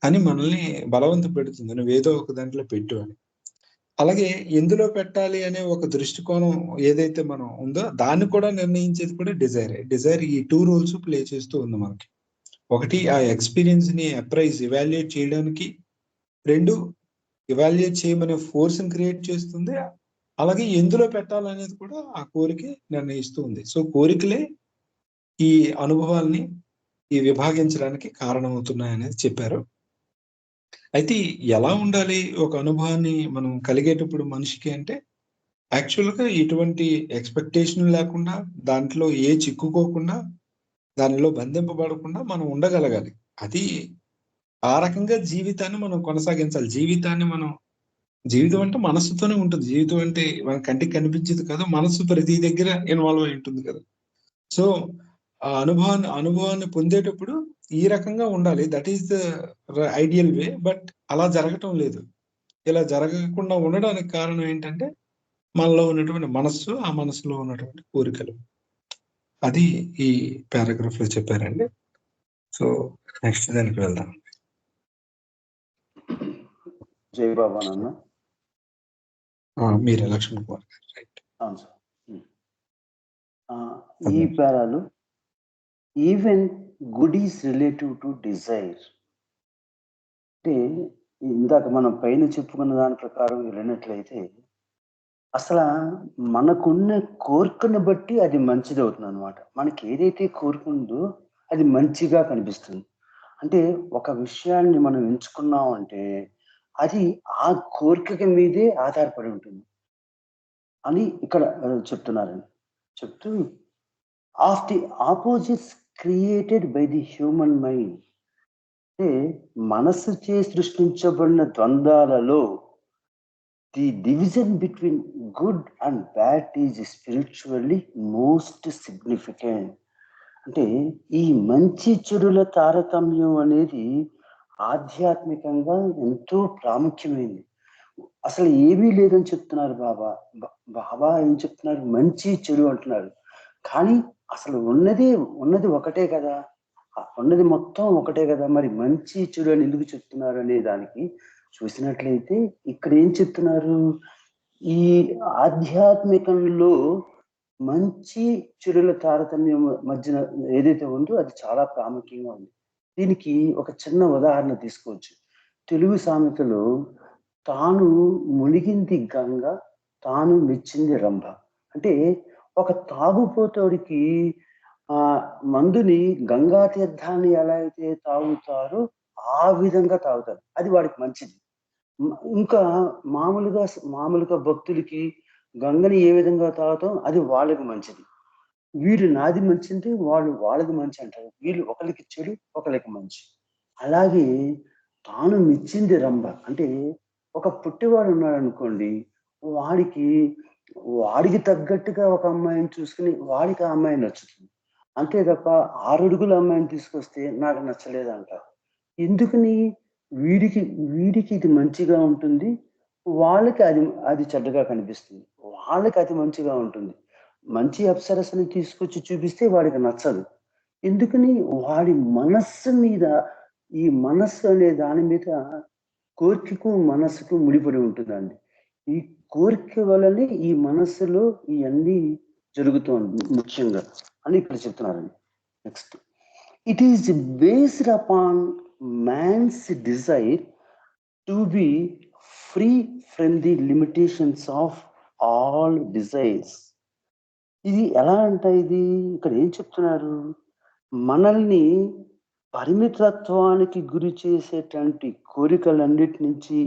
Speaker 1: అని మనల్ని బలవంత పెడుతుంది, నువ్వు ఏదో ఒక దాంట్లో పెట్టు అని. అలాగే ఎందులో పెట్టాలి అనే ఒక దృష్టికోణం ఏదైతే మనం ఉందో దాన్ని కూడా నిర్ణయించేది కూడా డిజైర్ ఈ 2 రోల్స్ ప్లే చేస్తూ ఉంది మనకి. ఒకటి, ఆ ఎక్స్పీరియన్స్ ని ఇవాల్యుయేట్ చేయడానికి. 2, ఇవాల్యుయేట్ చేయమనే ఫోర్స్ ని క్రియేట్ చేస్తుంది. అలాగే ఎందులో పెట్టాలనేది కూడా ఆ కోరిక నిర్ణయిస్తూ ఉంది. సో కోరికలే ఈ అనుభవాల్ని ఈ విభాగించడానికి కారణమవుతున్నాయనేది చెప్పారు. అయితే ఎలా ఉండాలి ఒక అనుభవాన్ని మనం కలిగేటప్పుడు మనిషికి అంటే, యాక్చువల్గా ఎటువంటి ఎక్స్పెక్టేషన్ లేకుండా, దాంట్లో చిక్కుకోకుండా, దానిలో బంధింపబడకుండా మనం ఉండగలగాలి. అది ఆ రకంగా జీవితాన్ని మనం కొనసాగించాలి. జీవితం అంటే మనస్సుతోనే ఉంటుంది. జీవితం అంటే మన కంటికి కనిపించేది కదా, మనస్సు ప్రతి దగ్గర ఇన్వాల్వ్ అయి ఉంటుంది కదా. సో ఆ అనుభవాన్ని పొందేటప్పుడు ఈ రకంగా ఉండాలి. That is the ideal way. But అలా జరగటం లేదు. ఇలా జరగకుండా ఉండడానికి కారణం ఏంటంటే, మనలో ఉన్నటువంటి మనస్సు, ఆ మనసులో ఉన్నటువంటి కోరికలు. అది ఈ పారాగ్రాఫ్ లో చెప్పారండి. సో నెక్స్ట్ దానికి వెళ్దాం.
Speaker 8: జై బాబా నాన్న.
Speaker 1: మీరు లక్ష్మణ్ కుమార్ గారు, రైట్?
Speaker 8: అవును సార్. ఈ పేరాలు even good is relative to desire. అంటే ఇందాక మనం పైన చెప్పుకున్న దాని ప్రకారం వెళ్ళినట్లయితే, అసలు మనకున్న కోరికను బట్టి అది మంచిది అవుతుంది అనమాట. మనకి ఏదైతే కోరుకుందో అది మంచిగా కనిపిస్తుంది. అంటే ఒక విషయాన్ని మనం ఎంచుకున్నాం అంటే అది ఆ కోరిక మీదే ఆధారపడి ఉంటుంది అని ఇక్కడ చెప్తున్నారండి. చెప్తూ, of the opposites created by the human mind అంటే మనస్సుచే సృష్టించబడిన ద్వంద్వాలలో the division between good and bad is spiritually most significant. అంటే ఈ మంచి చెడుల తారతమ్యం అనేది ఆధ్యాత్మికంగా ఎంతో ప్రాముఖ్యమైనది. అసలు ఏమీ లేదని చెప్తున్నారు బాబా. బాబా ఏం చెప్తున్నారు? మంచి చెడు అంటున్నారు. కానీ అసలు ఉన్నది ఒకటే కదా, ఉన్నది మొత్తం ఒకటే కదా. మరి మంచి చెడు అని ఎందుకు చెప్తున్నారు అనే దానికి చూసినట్లయితే ఇక్కడ ఏం చెప్తున్నారు? ఈ ఆధ్యాత్మికంలో మంచి చెడుల తారతమ్యం మధ్యన ఏదైతే ఉందో అది చాలా ప్రాముఖ్యంగా ఉంది. దీనికి ఒక చిన్న ఉదాహరణ తీసుకోవచ్చు. తెలుగు సామెతలో తాను మునిగింది గంగ, తాను మెచ్చింది రంభ. అంటే ఒక తాగుపోతోడికి మందుని గంగా తీర్థాన్ని ఎలా అయితే తాగుతారో ఆ విధంగా తాగుతారు, అది వాడికి మంచిది. ఇంకా మామూలుగా భక్తులకి గంగని ఏ విధంగా తాగుతాం అది వాళ్ళకి మంచిది. వీళ్ళు నాది మంచిది, వాళ్ళది మంచి అంటారు. వీళ్ళు ఒకరికి చెడు, ఒకరికి మంచి. అలాగే తాను మెచ్చింది రంభ. అంటే ఒక పుట్టివాడు ఉన్నాడు అనుకోండి, వాడికి తగ్గట్టుగా ఒక అమ్మాయిని చూసుకుని వాడికి ఆ అమ్మాయి నచ్చుతుంది. అంతే తప్ప 6 అడుగుల అమ్మాయిని తీసుకొస్తే నాకు నచ్చలేదంట. ఎందుకని? వీడికి ఇది మంచిగా ఉంటుంది, వాళ్ళకి అది చెడ్డగా కనిపిస్తుంది. వాళ్ళకి అది మంచిగా ఉంటుంది. మంచి అప్సరసని తీసుకొచ్చి చూపిస్తే వాడికి నచ్చదు. ఎందుకని? వాడి మనస్సు మీద, ఈ మనస్సు అనే దాని మీద కోరికకు మనస్సుకు ముడిపడి ఉంటుందండి. ఈ కోరిక వలనే ఈ మనస్సులో ఇవన్నీ జరుగుతోంది ముఖ్యంగా అని ఇక్కడ చెప్తున్నారండి. Next, it is based upon man's desire to be free from the limitations of all desires. ఇది ఎలా అంటే ఇది ఇక్కడ ఏం చెప్తున్నారు? మనల్ని పరిమితత్వానికి గురి చేసేటువంటి కోరికలన్నిటి నుంచి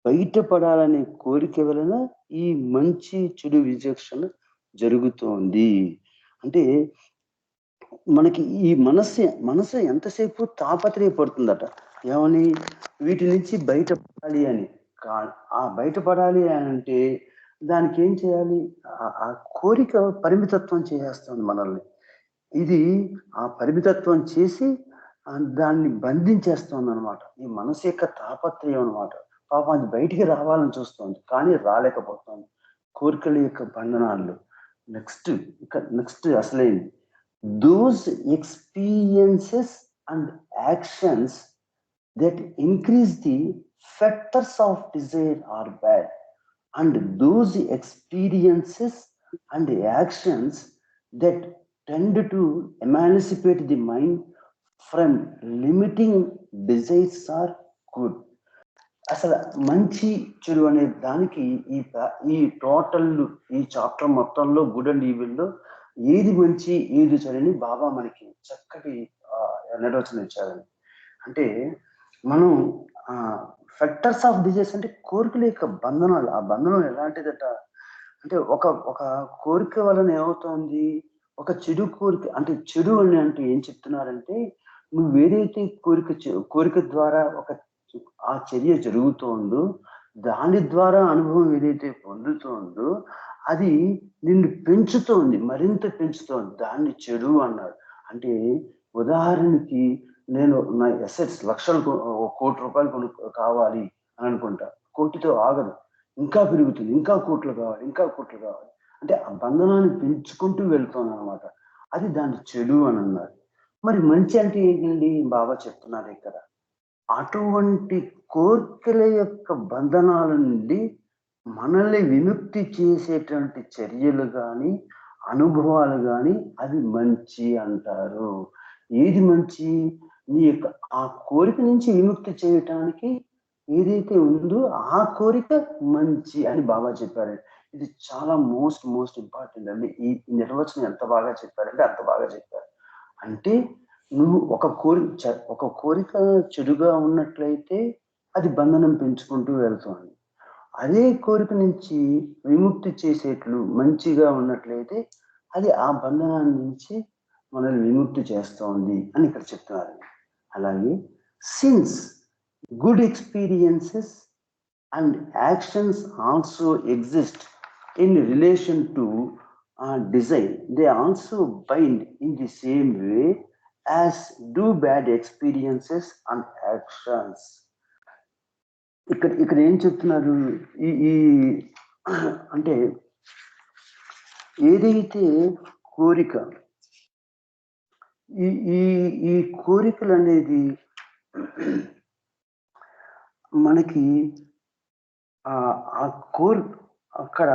Speaker 8: బయటపడాలనే కోరిక వలన ఈ మంచి చెడు విచక్షణ జరుగుతోంది. అంటే మనకి ఈ మనసు ఎంతసేపు తాపత్రయపడుతుందట, ఏమని? వీటి నుంచి బయటపడాలి అని. బయటపడాలి అని అంటే దానికి ఏం చేయాలి? ఆ కోరిక పరిమితత్వం చేసేస్తుంది మనల్ని. ఇది ఆ పరిమితత్వం చేసి దాన్ని బంధించేస్తుంది అనమాట. ఈ మనసు యొక్క తాపత్రయం అనమాట. పాపం అది బయటికి రావాలని చూస్తుంది, కానీ రాలేకపోతుంది. కోరికల యొక్క బంధనాలు. నెక్స్ట్ అసలైంది, those experiences and actions that increase the factors of desire are bad, and those experiences and actions that tend to emancipate the mind from limiting desires are good. అసలు మంచి చెడు అనే దానికి ఈ టోటల్ ఈ చాప్టర్ మొత్తంలో good and ఈవిల్లో ఏది మంచి ఏది చెడని బాబా మనకి చక్కటి నిర్వచనం ఇచ్చారండి. అంటే మనం ఫ్యాక్టర్స్ ఆఫ్ డిజైర్స్ అంటే కోరికల యొక్క బంధనాలు. ఆ బంధనం ఎలాంటిదట అంటే ఒక కోరిక వలన ఏమవుతోంది? ఒక చెడు కోరిక. అంటే చెడు అని అంటే ఏం చెప్తున్నారంటే, నువ్వు ఏదైతే కోరిక ద్వారా ఆ చర్య జరుగుతోందో, దాని ద్వారా అనుభవం ఏదైతే పొందుతోందో అది నిన్ను పెంచుతోంది, మరింత పెంచుతోంది. దాన్ని చెడు అన్నాడు. అంటే ఉదాహరణకి నేను నా అసెట్స్ లక్షలు, 1 కోటి రూపాయలు కావాలి అని అనుకుంటా. కోటితో ఆగదు, ఇంకా పెరుగుతుంది, ఇంకా కోట్లు కావాలి, ఇంకా కోట్లు కావాలి. అంటే ఆ బంధనాన్ని పెంచుకుంటూ వెళ్తోంది అనమాట. అది దాన్ని చెడు అని అన్నారు. మరి మంచి అంటే ఏంటండి? బాబా చెప్తున్నారు ఇక్కడ, అటువంటి కోరికల యొక్క బంధనాల నుండి మనల్ని విముక్తి చేసేటువంటి చర్యలు కానీ అనుభవాలు కానీ అది మంచి అంటారు. ఏది మంచి? నీ యొక్క ఆ కోరిక నుంచి విముక్తి చేయటానికి ఏదైతే ఉందో ఆ కోరిక మంచి అని బాబా చెప్పారు. ఇది చాలా మోస్ట్ ఇంపార్టెంట్ అండి. ఈ నిర్వచనం ఎంత బాగా చెప్పారంటే అంత బాగా చెప్పారు. అంటే నువ్వు ఒక కోరిక చెడుగా ఉన్నట్లయితే అది బంధనం పెంచుకుంటూ వెళ్తుంది. అదే కోరిక నుంచి విముక్తి చేసేట్లు మంచిగా ఉన్నట్లయితే అది ఆ బంధనాన్ని నుంచి మనల్ని విముక్తి చేస్తోంది అని ఇక్కడ చెప్తున్నారు. అలాగే Since good experiences and actions also exist in relation to desire, they also bind in the same way as do bad experiences and actions. ఇక్కడ ఏం చెప్తున్నారు, ఈ అంటే ఏదైతే కోరిక, ఈ కోరికలు అనేది మనకి ఆ కోర్ అక్కడ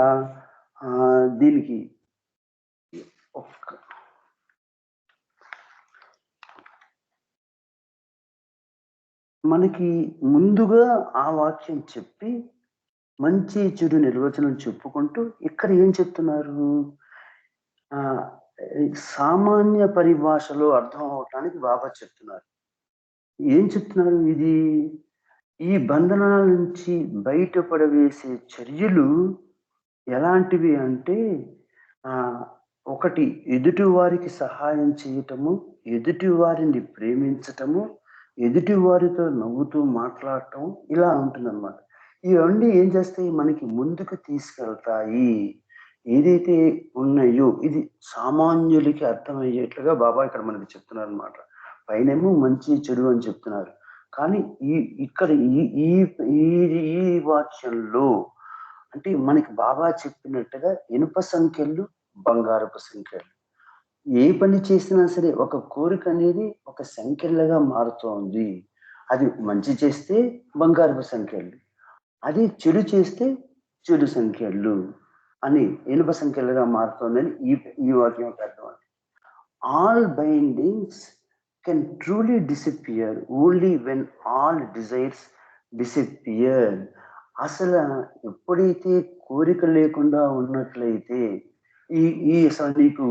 Speaker 8: దీనికి మనకి ముందుగా ఆ వాక్యం చెప్పి మంచి చెడు నిర్వచనం చెప్పుకుంటూ ఇక్కడ ఏం చెప్తున్నారు, సామాన్య పరిభాషలో అర్థం అవటానికి బాబా చెప్తున్నారు. ఏం చెప్తున్నారు, ఇది ఈ బంధనాల నుంచి బయటపడవేసే చర్యలు ఎలాంటివి అంటే, ఒకటి ఎదుటి వారికి సహాయం చేయటము, ఎదుటి వారిని ప్రేమించటము, ఎదుటి వారితో నవ్వుతూ మాట్లాడటం, ఇలా ఉంటుందన్నమాట. ఇవన్నీ ఏం చేస్తాయి, మనకి ముందుకు తీసుకెళ్తాయి. ఏదైతే ఉన్నాయో ఇది సామాన్యులకి అర్థమయ్యేట్లుగా బాబా ఇక్కడ మనకి చెప్తున్నారు అనమాట. పైనేమో మంచి చెడు అని చెప్తున్నారు, కానీ ఇక్కడ ఈ వాక్యంలో అంటే మనకి బాబా చెప్పినట్టుగా ఇనుప సంఖ్యలు బంగారపు సంఖ్యలు, ఏ పని చేసినా సరే ఒక కోరిక అనేది ఒక సంఖ్యలుగా మారుతోంది. అది మంచి చేస్తే బంగారపు సంఖ్యలు, అది చెడు చేస్తే చెడు సంఖ్యలు అని ఇనుప సంఖ్యలుగా మారుతోందని ఈ వాక్యం అర్థం. All bindings can truly disappear only when all desires disappear. అసలు ఎప్పుడైతే కోరిక లేకుండా ఉన్నట్లయితే అసలు నీకు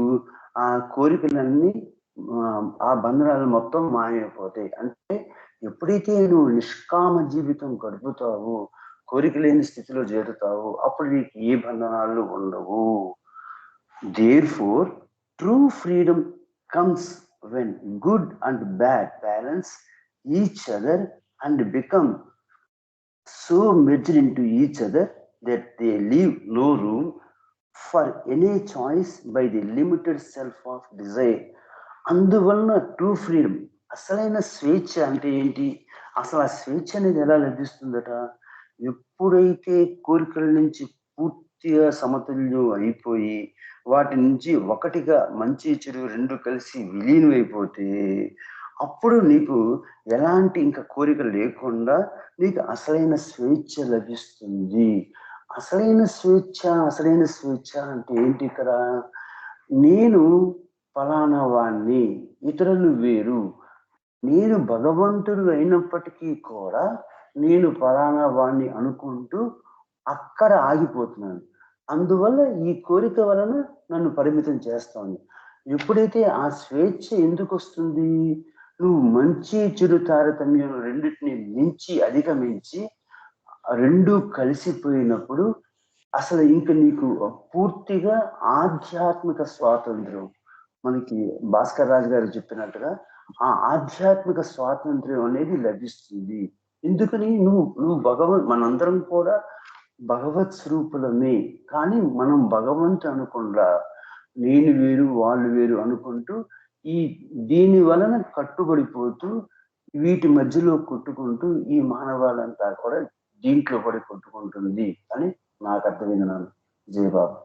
Speaker 8: ఆ కోరికలన్నీ ఆ బంధనాలు మొత్తం మాయమైపోతాయి. అంటే ఎప్పుడైతే నువ్వు నిష్కామ జీవితం గడుపుతావో, కోరిక లేని స్థితిలో చేరుతావో, అప్పుడు నీకు ఏ బంధనాలు ఉండవు. Therefore, true freedom comes when good and bad balance each other and become so merged into each other that they leave no room for any choice by the limited self of desire. అందువలన true freedom, అసలైన స్వేచ్ఛ అంటే ఏంటి, అసలు ఆ స్వేచ్ఛ అనేది ఎలా లభిస్తుందట, ఎప్పుడైతే కోరికల నుంచి పూర్తిగా సమతుల్యం అయిపోయి వాటి నుంచి ఒకటిగా మంచి చెడు రెండు కలిసి విలీనం అయిపోతే అప్పుడు నీకు ఎలాంటి ఇంకా కోరిక లేకుండా నీకు అసలైన స్వేచ్ఛ లభిస్తుంది. అసలైన స్వేచ్ఛ అంటే ఏంటి, ఇక్కడ నేను ఫలానా వాణ్ణి, ఇతరులు వేరు, నేను భగవంతుడు అయినప్పటికీ కూడా నేను ఫలానా వాణ్ణి అనుకుంటూ అక్కడ ఆగిపోతున్నాను. అందువల్ల ఈ కోరిక వలన నన్ను పరిమితం చేస్తోంది. ఎప్పుడైతే ఆ స్వేచ్ఛ ఎందుకు వస్తుంది, నువ్వు మంచి చెడు తారతమ్యం రెండింటిని మించి అధిగమించి రెండు కలిసిపోయినప్పుడు అసలు ఇంక నీకు పూర్తిగా ఆధ్యాత్మిక స్వాతంత్ర్యం, మనకి భాస్కర్ రాజు గారు చెప్పినట్టుగా ఆ ఆధ్యాత్మిక స్వాతంత్ర్యం అనేది లభిస్తుంది. ఎందుకని నువ్వు మనందరం కూడా భగవత్ స్వరూపులమే, కానీ మనం భగవంతు అనుకుండా నేను వేరు వాళ్ళు వేరు అనుకుంటూ దీని వలన కట్టుబడిపోతూ వీటి మధ్యలో కొట్టుకుంటూ ఈ మానవాళంతా కూడా దీంట్లో పడి కొట్టుకుంటుంది అని నాకు అర్థమైంది. నాన్న జయబాబు.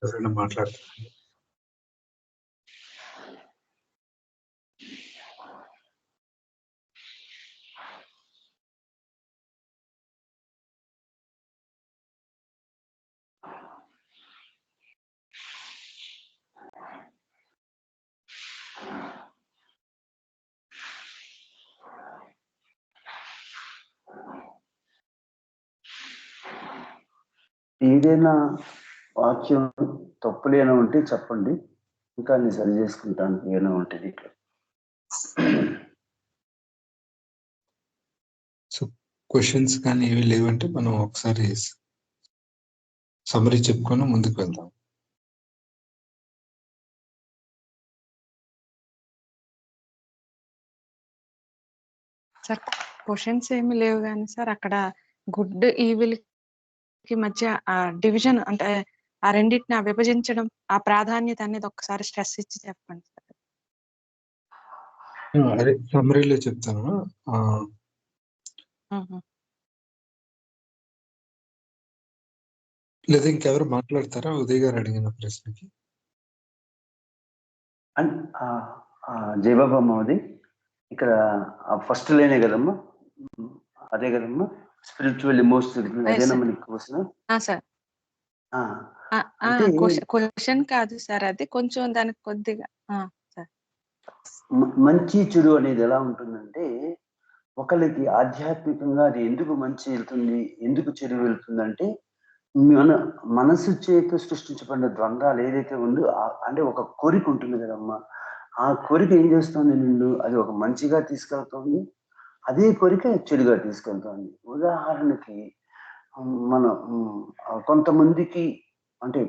Speaker 1: ఎవరైనా మాట్లాడుతున్నారు?
Speaker 8: ఏదైనా వాక్యం తప్పులేనా ఉంటే చెప్పండి, ఇంకా నేను సరి చేసుకుంటాను. ఏమైనా ఉంటుంది
Speaker 1: సో క్వశ్చన్స్ కానీ ఏవి లేవంటే మనం ఒకసారి సమరీ చెప్పుకొని ముందుకు వెళ్దాం.
Speaker 3: సార్ క్వశ్చన్స్ ఏమి లేవు కానీ సార్ అక్కడ గుడ్ ఈవిల్ కి మధ్య ఆ డివిజన్ అంటే ఆ రెండింటిని విభజించడం ఆ ప్రాధాన్యత అనేది ఒకసారి స్ట్రెస్ ఇచ్చి చెప్పండి సార్.
Speaker 1: అదే సమ్మరీలో చెప్తాను. లేదా ఇంకెవరు మాట్లాడతారా ఉదయ్ గారు అడిగిన ప్రశ్నకి?
Speaker 8: జయబాబా అమ్మది ఇక్కడ ఫస్ట్ లైనే కదమ్మా, అదే కదమ్మా, స్పిరిచువల్ ఎమోషనల్ అదేనమ్మా నీకు క్వశ్చన్?
Speaker 3: క్వశ్చన్ కాదు సార్, అది కొంచెం దానికి కొద్దిగా
Speaker 8: మంచి చెడు అనేది ఎలా ఉంటుందంటే ఒకరికి ఆధ్యాత్మికంగా అది ఎందుకు మంచి వెళ్తుంది, ఎందుకు చెడు వెళ్తుందంటే మన మనసు చేత సృష్టించబడిన ద్వంద్వాలు ఏదైతే ఉందో అంటే ఒక కోరిక ఉంటుంది కదమ్మా, ఆ కోరిక ఏం చేస్తుంది నిన్ను, అది ఒక మంచిగా తీసుకెళ్తుంది, అదే కోరిక చెడుగా తీసుకెళ్తుంది. ఉదాహరణకి మనం కొంతమందికి అంటే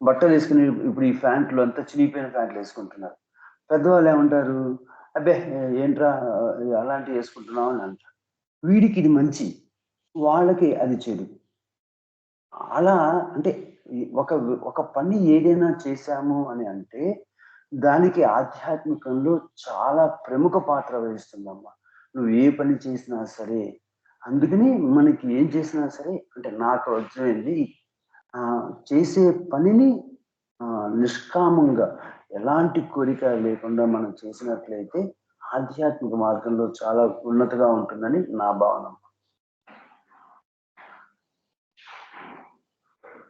Speaker 8: బట్టలు వేసుకుని ఇప్పుడు ఈ ప్యాంట్లు అంతా చినిగిపోయిన ప్యాంట్లు వేసుకుంటున్నారు. పెద్దవాళ్ళు ఏమంటారు, అబ్బే ఏంట్రా అలాంటివి వేసుకుంటున్నావు అని అంటారు. వీడికి ఇది మంచి, వాళ్ళకి అది చెడు. అలా అంటే ఒక పని ఏదైనా చేశాము అని అంటే దానికి ఆధ్యాత్మికంలో చాలా ప్రముఖ పాత్ర వహిస్తుందమ్మా. నువ్వు ఏ పని చేసినా సరే, అందుకని మనకి ఏం చేసినా సరే అంటే నాకు అర్థమైంది చేసే పనిని నిష్కామంగా ఎలాంటి కోరిక లేకుండా మనం చేసినట్లయితే ఆధ్యాత్మిక మార్గంలో చాలా ఉన్నతగా ఉంటుందని నా భావన.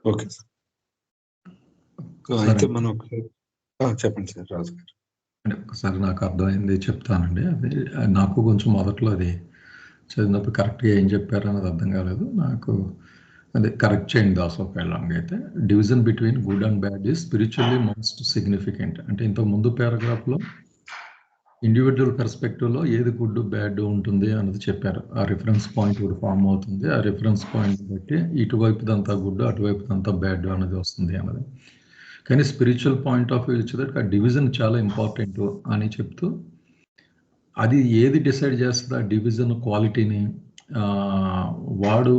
Speaker 1: ఓకే సార్, అయితే మనం చెప్పండి సార్ రాజు గారు.
Speaker 7: అంటే ఒకసారి నాకు అర్థమైంది చెప్తానండి. అది నాకు కొంచెం మొదట్లో అది చదివినప్పుడు కరెక్ట్గా ఏం చెప్పారు అన్నది అర్థం కాలేదు నాకు. అదే కరెక్ట్ చేయండి దాస్ ఒకవేళ అయితే division between good and bad is spiritually most significant. అంటే ఇంతకు ముందు పారాగ్రాఫ్లో ఇండివిజువల్ పర్స్పెక్టివ్లో ఏది గుడ్ బ్యాడ్ ఉంటుంది అన్నది చెప్పారు. ఆ రిఫరెన్స్ పాయింట్ కూడా ఫామ్ అవుతుంది. ఆ రిఫరెన్స్ పాయింట్ బట్టి ఇటువైపుదంతా గుడ్, అటువైపుదంతా బ్యాడ్ అన్నది వస్తుంది అన్నది. కానీ స్పిరిచువల్ పాయింట్ ఆఫ్ వ్యూ వచ్చేసరికి ఆ డివిజన్ చాలా ఇంపార్టెంట్ అని చెప్తూ అది ఏది డిసైడ్ చేస్తుంది ఆ డివిజన్ క్వాలిటీని, వాడు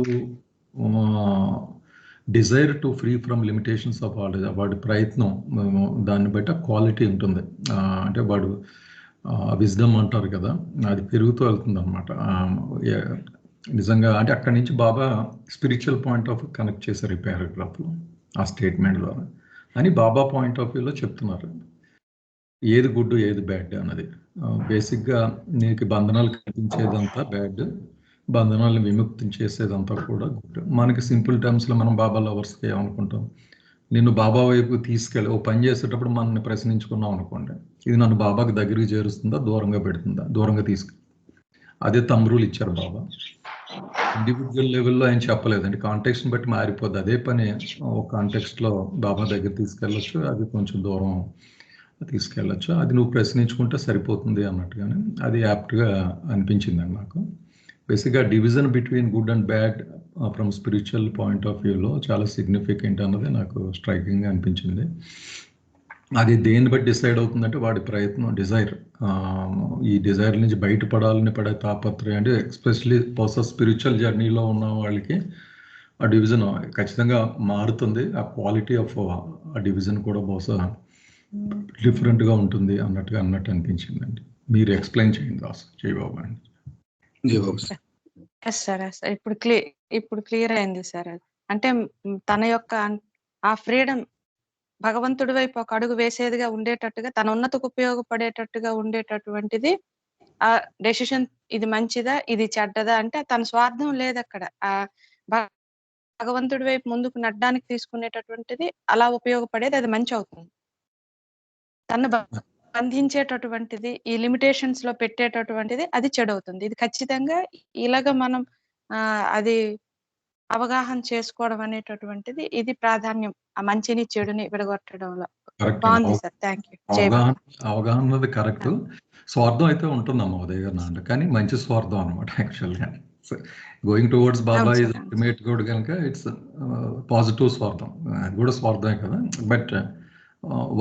Speaker 7: desire to free from limitations of వాడి ప్రయత్నం దాన్ని బట్టి క్వాలిటీ ఉంటుంది. అంటే వాడు విజ్డమ్ అంటారు కదా, అది పెరుగుతూ వెళ్తుంది అనమాట. నిజంగా అంటే అక్కడి నుంచి Baba spiritual point of view connect చేశారు ఈ పారాగ్రాఫ్లో, ఆ స్టేట్మెంట్లో అని బాబా పాయింట్ ఆఫ్ వ్యూలో చెప్తున్నారు ఏది గుడ్ ఏది బ్యాడ్ అన్నది. బేసిక్గా నీకు బంధనాలు కల్పించేదంతా బ్యాడ్, బంధనాలను విముక్తి చేసేదంతా కూడా గుడ్. మనకి సింపుల్ టర్మ్స్లో మనం బాబా లవర్స్కి ఏమనుకుంటాం, నిన్ను బాబా వైపు తీసుకెళ్ళి ఓ పని చేసేటప్పుడు మనల్ని ప్రశ్నించుకున్నాం అనుకోండి, ఇది నన్ను బాబాకి దగ్గరికి చేరుస్తుందా దూరంగా పెడుతుందా, దూరంగా తీసుకెళ్ళి. అదే తమ్ముళ్ళు ఇచ్చారు బాబా. ఇండివిజువల్ లెవెల్లో ఆయన చెప్పలేదండి, కాంటెక్స్ట్ని బట్టి మారిపోద్ది. అదే పని ఒక కాంటెక్స్ట్లో బాబా దగ్గర తీసుకెళ్ళచ్చు, అది కొంచెం దూరం తీసుకెళ్ళచ్చు, అది నువ్వు ప్రశ్నించుకుంటే సరిపోతుంది అన్నట్టుగానే అది యాప్ట్గా అనిపించిందండి నాకు. బేసిక్గా division between good and bad from spiritual point of వ్యూలో చాలా సిగ్నిఫికెంట్ అన్నది నాకు స్ట్రైకింగ్గా అనిపించింది. అది దేన్ని బట్టి డిసైడ్ అవుతుందంటే వాడి ప్రయత్నం, డిజైర్, ఈ డిజైర్ నుంచి బయటపడాలని పడే తాపత్రయం. అంటే ఎస్పెషలీ బహుశా స్పిరిచువల్ జర్నీలో ఉన్న వాళ్ళకి ఆ డివిజన్ ఖచ్చితంగా మారుతుంది. ఆ క్వాలిటీ ఆఫ్ ఆ డివిజన్ కూడా బహుశా డిఫరెంట్గా ఉంటుంది అన్నట్టు అనిపించిందండి. మీరు ఎక్స్ప్లెయిన్ చేయండి దాస్ జయబాబు అండి.
Speaker 3: సార్ ఇప్పుడు క్లియర్ అయింది సార్. అంటే తన యొక్క ఆ ఫ్రీడమ్ భగవంతుడి వైపు ఒక అడుగు వేసేదిగా ఉండేటట్టుగా, తన ఉన్నతకు ఉపయోగపడేటట్టుగా ఉండేటటువంటిది ఆ డెసిషన్. ఇది మంచిదా ఇది చెడ్డదా అంటే తన స్వార్థం లేదు అక్కడ. ఆ భగవంతుడి వైపు ముందుకు నడ్డానికి తీసుకునేటటువంటిది అలా ఉపయోగపడేది అది మంచి అవుతుంది. తను బంధించేటటువంటిది, ఈ లిమిటేషన్స్ లో పెట్టేటటువంటిది అది చెడు అవుతుంది. ఇది ఖచ్చితంగా ఇలాగ మనం అది అవగాహన చేసుకోవడం అనేటటువంటిది ఇది ప్రాధాన్యం, ఆ మంచిని చెడుని విడగొట్టడంలో. బాగుంది సార్, థ్యాంక్ యూ.
Speaker 7: అవగాహన అన్నది కరెక్ట్. స్వార్థం అయితే ఉంటుందమ్మా ఉదయ్ గారు అంటే, కానీ మంచి స్వార్థం అనమాట యాక్చువల్గా. Going towards Baba is ultimate కూడా కనుక ఇట్స్ పాజిటివ్ స్వార్థం, అది కూడా స్వార్థమే కదా, but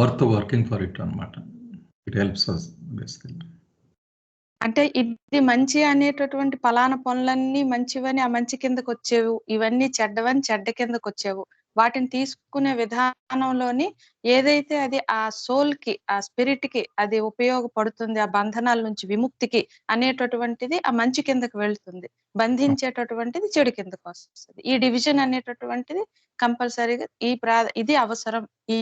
Speaker 7: worth working for it అనమాట. It helps us basically.
Speaker 3: అంటే ఇది మంచి అనేటటువంటి పలానా పనులన్నీ మంచివని ఆ మంచి కిందకు వచ్చేవు, ఇవన్నీ చెడ్డవని చెడ్డ కిందకు వచ్చేవు. వాటిని తీసుకునే విధానంలోని ఏదైతే అది ఆ సోల్ కి, ఆ స్పిరిట్ కి అది ఉపయోగపడుతుంది, ఆ బంధనాల నుంచి విముక్తికి అనేటటువంటిది ఆ మంచి కిందకు వెళ్తుంది. బంధించేటటువంటిది చెడు కిందకు వస్తుంది. ఈ డివిజన్ అనేటటువంటిది కంపల్సరీగా ఇది అవసరం, ఈ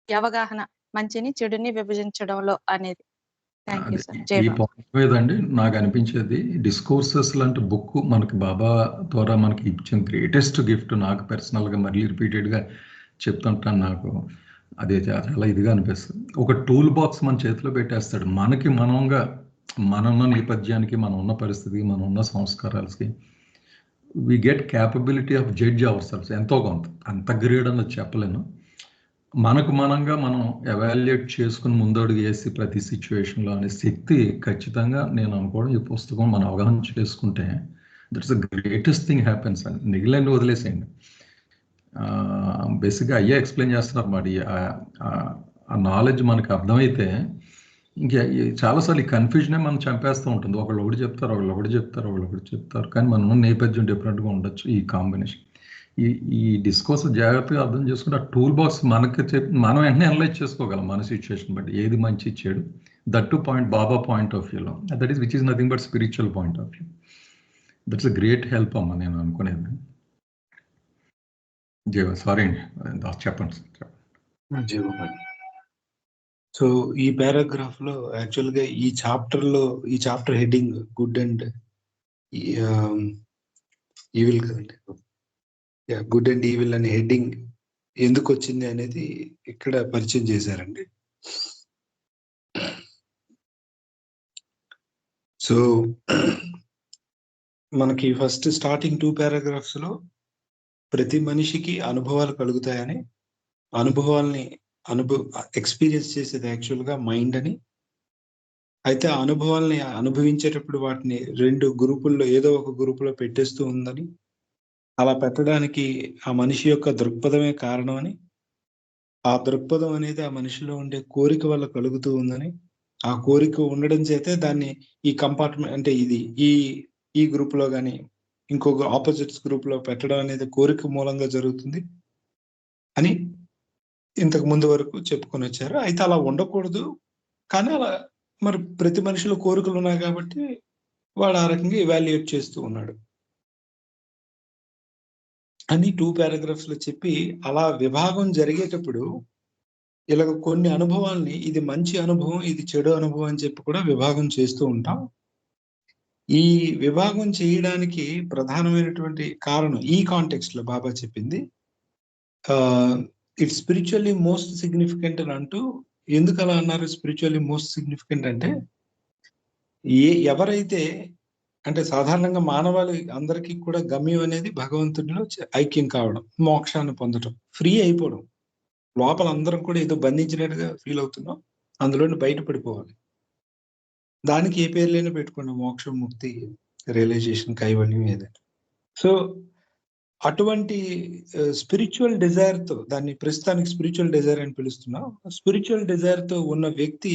Speaker 3: అవగాహన మంచిని చెడుని విభజించడంలో అనేది. థ్యాంక్ యూ
Speaker 7: అదే
Speaker 3: సార్. జై
Speaker 7: ఈ
Speaker 3: బాబా.
Speaker 7: పాయింట్ మీద అండి నాకు అనిపించేది డిస్కోర్సెస్ లాంటి బుక్ మనకి బాబా ద్వారా మనకి ఇచ్చిన గ్రేటెస్ట్ గిఫ్ట్. నాకు పర్సనల్గా మళ్ళీ రిపీటెడ్గా చెప్తుంటాను, నాకు అదే చాలా ఇదిగా అనిపిస్తుంది. ఒక టూల్ బాక్స్ మన చేతిలో పెట్టేస్తాడు, మనకి మనంగా మన ఉన్న నేపథ్యానికి, మనం ఉన్న పరిస్థితికి, మనం ఉన్న సంస్కారాలకి we get capability of judge our selves. ఎంతో కొంత, అంత గ్రేడ్ అన్నది చెప్పలేను. మనకు మనంగా మనం ఎవాల్యుయేట్ చేసుకుని ముందడుగు వేసి ప్రతి సిచ్యువేషన్లో అనే శక్తి ఖచ్చితంగా నేను అనుకోవడం, ఈ పుస్తకం మనం అవగాహన చేసుకుంటే that's the greatest thing happens అని. మిగిలిన వదిలేసేయండి. బేసిక్గా అయ్యే ఎక్స్ప్లెయిన్ చేస్తున్నారు మరి. ఆ నాలెడ్జ్ మనకు అర్థమైతే ఇంకా చాలాసార్లు ఈ కన్ఫ్యూజనే మనం చంపేస్తూ ఉంటుంది. ఒకళ్ళు ఒకటి చెప్తారు, ఒకళ్ళు చెప్తారు, కానీ మనం నేపథ్యం డిఫరెంట్గా ఉండొచ్చు. ఈ కాంబినేషన్, ఈ డిస్కోర్స్ జాగ్రత్తగా అర్థం చేసుకుంటే ఆ టూల్ బాక్స్ మనకి మనం వెంటనే అనలైజ్ చేసుకోగలం మన సిచ్యువేషన్ బట్టి ఏది మంచి ఇచ్చాడు. That to point Baba point of వ్యూలో, that is which is nothing but spiritual point of view. That's a great help అమ్మ నేను అనుకునేది. జీవ సారీ అండి, చెప్పండి సార్.
Speaker 1: జీవమణి. సో ఈ పారాగ్రాఫ్ లో యాక్చువల్గా ఈ chapter heading good and evil కదండి. గుడ్ అండ్ ఈవిల్ అనే హెడ్డింగ్ ఎందుకు వచ్చింది అనేది ఇక్కడ పరిచయం చేశారండి. సో మనకి ఫస్ట్ స్టార్టింగ్ 2 పారాగ్రాఫ్స్ లో ప్రతి మనిషికి అనుభవాలు కలుగుతాయని, అనుభవాల్ని ఎక్స్పీరియన్స్ చేసేది యాక్చువల్గా మైండ్ అని. అయితే ఆ అనుభవాల్ని అనుభవించేటప్పుడు వాటిని 2 గ్రూపుల్లో ఏదో ఒక గ్రూపులో పెట్టేస్తూ ఉందని, అలా పెట్టడానికి ఆ మనిషి యొక్క దృక్పథమే కారణం అని, ఆ దృక్పథం అనేది ఆ మనిషిలో ఉండే కోరిక వల్ల కలుగుతూ ఉందని, ఆ కోరిక ఉండడం చేతే దాన్ని ఈ కంపార్ట్మెంట్ అంటే ఇది ఈ గ్రూప్ లో కానీ ఇంకొక ఆపోజిట్స్ గ్రూప్ లో పెట్టడం అనేది కోరిక మూలంగా జరుగుతుంది అని ఇంతకు ముందు వరకు చెప్పుకొని వచ్చారు. అయితే అలా ఉండకూడదు, కానీ అలా మరి ప్రతి మనిషిలో కోరికలు ఉన్నాయి కాబట్టి వాడు ఆ రకంగా ఇవాల్యుయేట్ చేస్తూ ఉన్నాడు అని 2 పారాగ్రాఫ్స్ లో చెప్పి, అలా విభాగం జరిగేటప్పుడు ఇలాగ కొన్ని అనుభవాల్ని ఇది మంచి అనుభవం, ఇది చెడు అనుభవం అని చెప్పి కూడా విభాగం చేస్తూ ఉంటాం. ఈ విభాగం చేయడానికి ప్రధానమైనటువంటి కారణం ఈ కాంటెక్స్ట్ లో బాబా చెప్పింది ఇట్స్ స్పిరిచువల్లీ మోస్ట్ సిగ్నిఫికెంట్ అని అంటూ. ఎందుకు అలా అన్నారు స్పిరిచువల్లీ మోస్ట్ సిగ్నిఫికెంట్ అంటే, ఎవరైతే అంటే సాధారణంగా మానవాళి అందరికీ కూడా గమ్యం అనేది భగవంతుడిలో ఐక్యం కావడం, మోక్షాన్ని పొందడం, ఫ్రీ అయిపోవడం. లోపల అందరం కూడా ఏదో బంధించినట్టుగా ఫీల్ అవుతున్నాం, అందులోని బయటపడిపోవాలి. దానికి ఏ పేర్లైనా పెట్టుకోండి, మోక్షం, ముక్తి, రియలైజేషన్, కైవల్యం ఏదైనా. సో అటువంటి స్పిరిచువల్ డిజైర్ తో, దాన్ని ప్రస్తుతానికి స్పిరిచువల్ డిజైర్ అని పిలుస్తున్నాం. స్పిరిచువల్ డిజైర్ తో ఉన్న వ్యక్తి,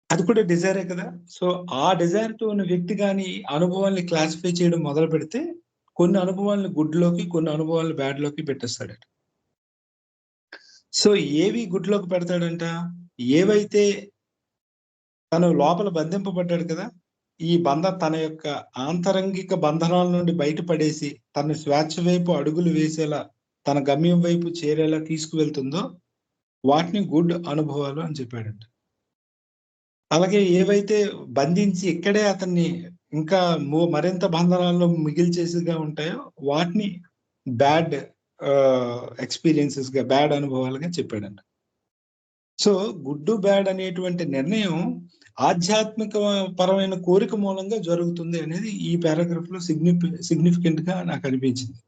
Speaker 1: అది కూడా డిజైరే కదా. సో ఆ డిజైర్ తో ఉన్న వ్యక్తి కానీ అనుభవాల్ని క్లాసిఫై చేయడం మొదలు పెడితే కొన్ని అనుభవాలను గుడ్ లోకి, కొన్ని అనుభవాలను బ్యాడ్ లోకి పెట్టేస్తాడట. సో ఏవి గుడ్ లోకి పెడతాడంట, ఏవైతే తను లోపల బంధింపబడ్డాడు కదా, ఈ తన యొక్క ఆంతరంగిక బంధనాల నుండి బయటపడేసి తన స్వేచ్ఛ వైపు అడుగులు వేసేలా, తన గమ్యం వైపు చేరేలా తీసుకువెళ్తుందో వాటిని గుడ్ అనుభవాలు అని చెప్పాడంట. అలాగే ఏవైతే బంధించి ఇక్కడే అతన్ని ఇంకా మరింత బంధనాల్లో మిగిల్చేసిగా ఉంటాయో వాటిని బ్యాడ్ ఎక్స్పీరియన్సెస్ గా, బ్యాడ్ అనుభవాలుగా చెప్పాడంట. సో గుడ్ బ్యాడ్ అనేటువంటి నిర్ణయం ఆధ్యాత్మిక పరమైన కోరిక మూలంగా జరుగుతుంది అనేది ఈ పారాగ్రాఫ్ లో సిగ్నిఫికెంట్ గా నాకు అనిపించింది.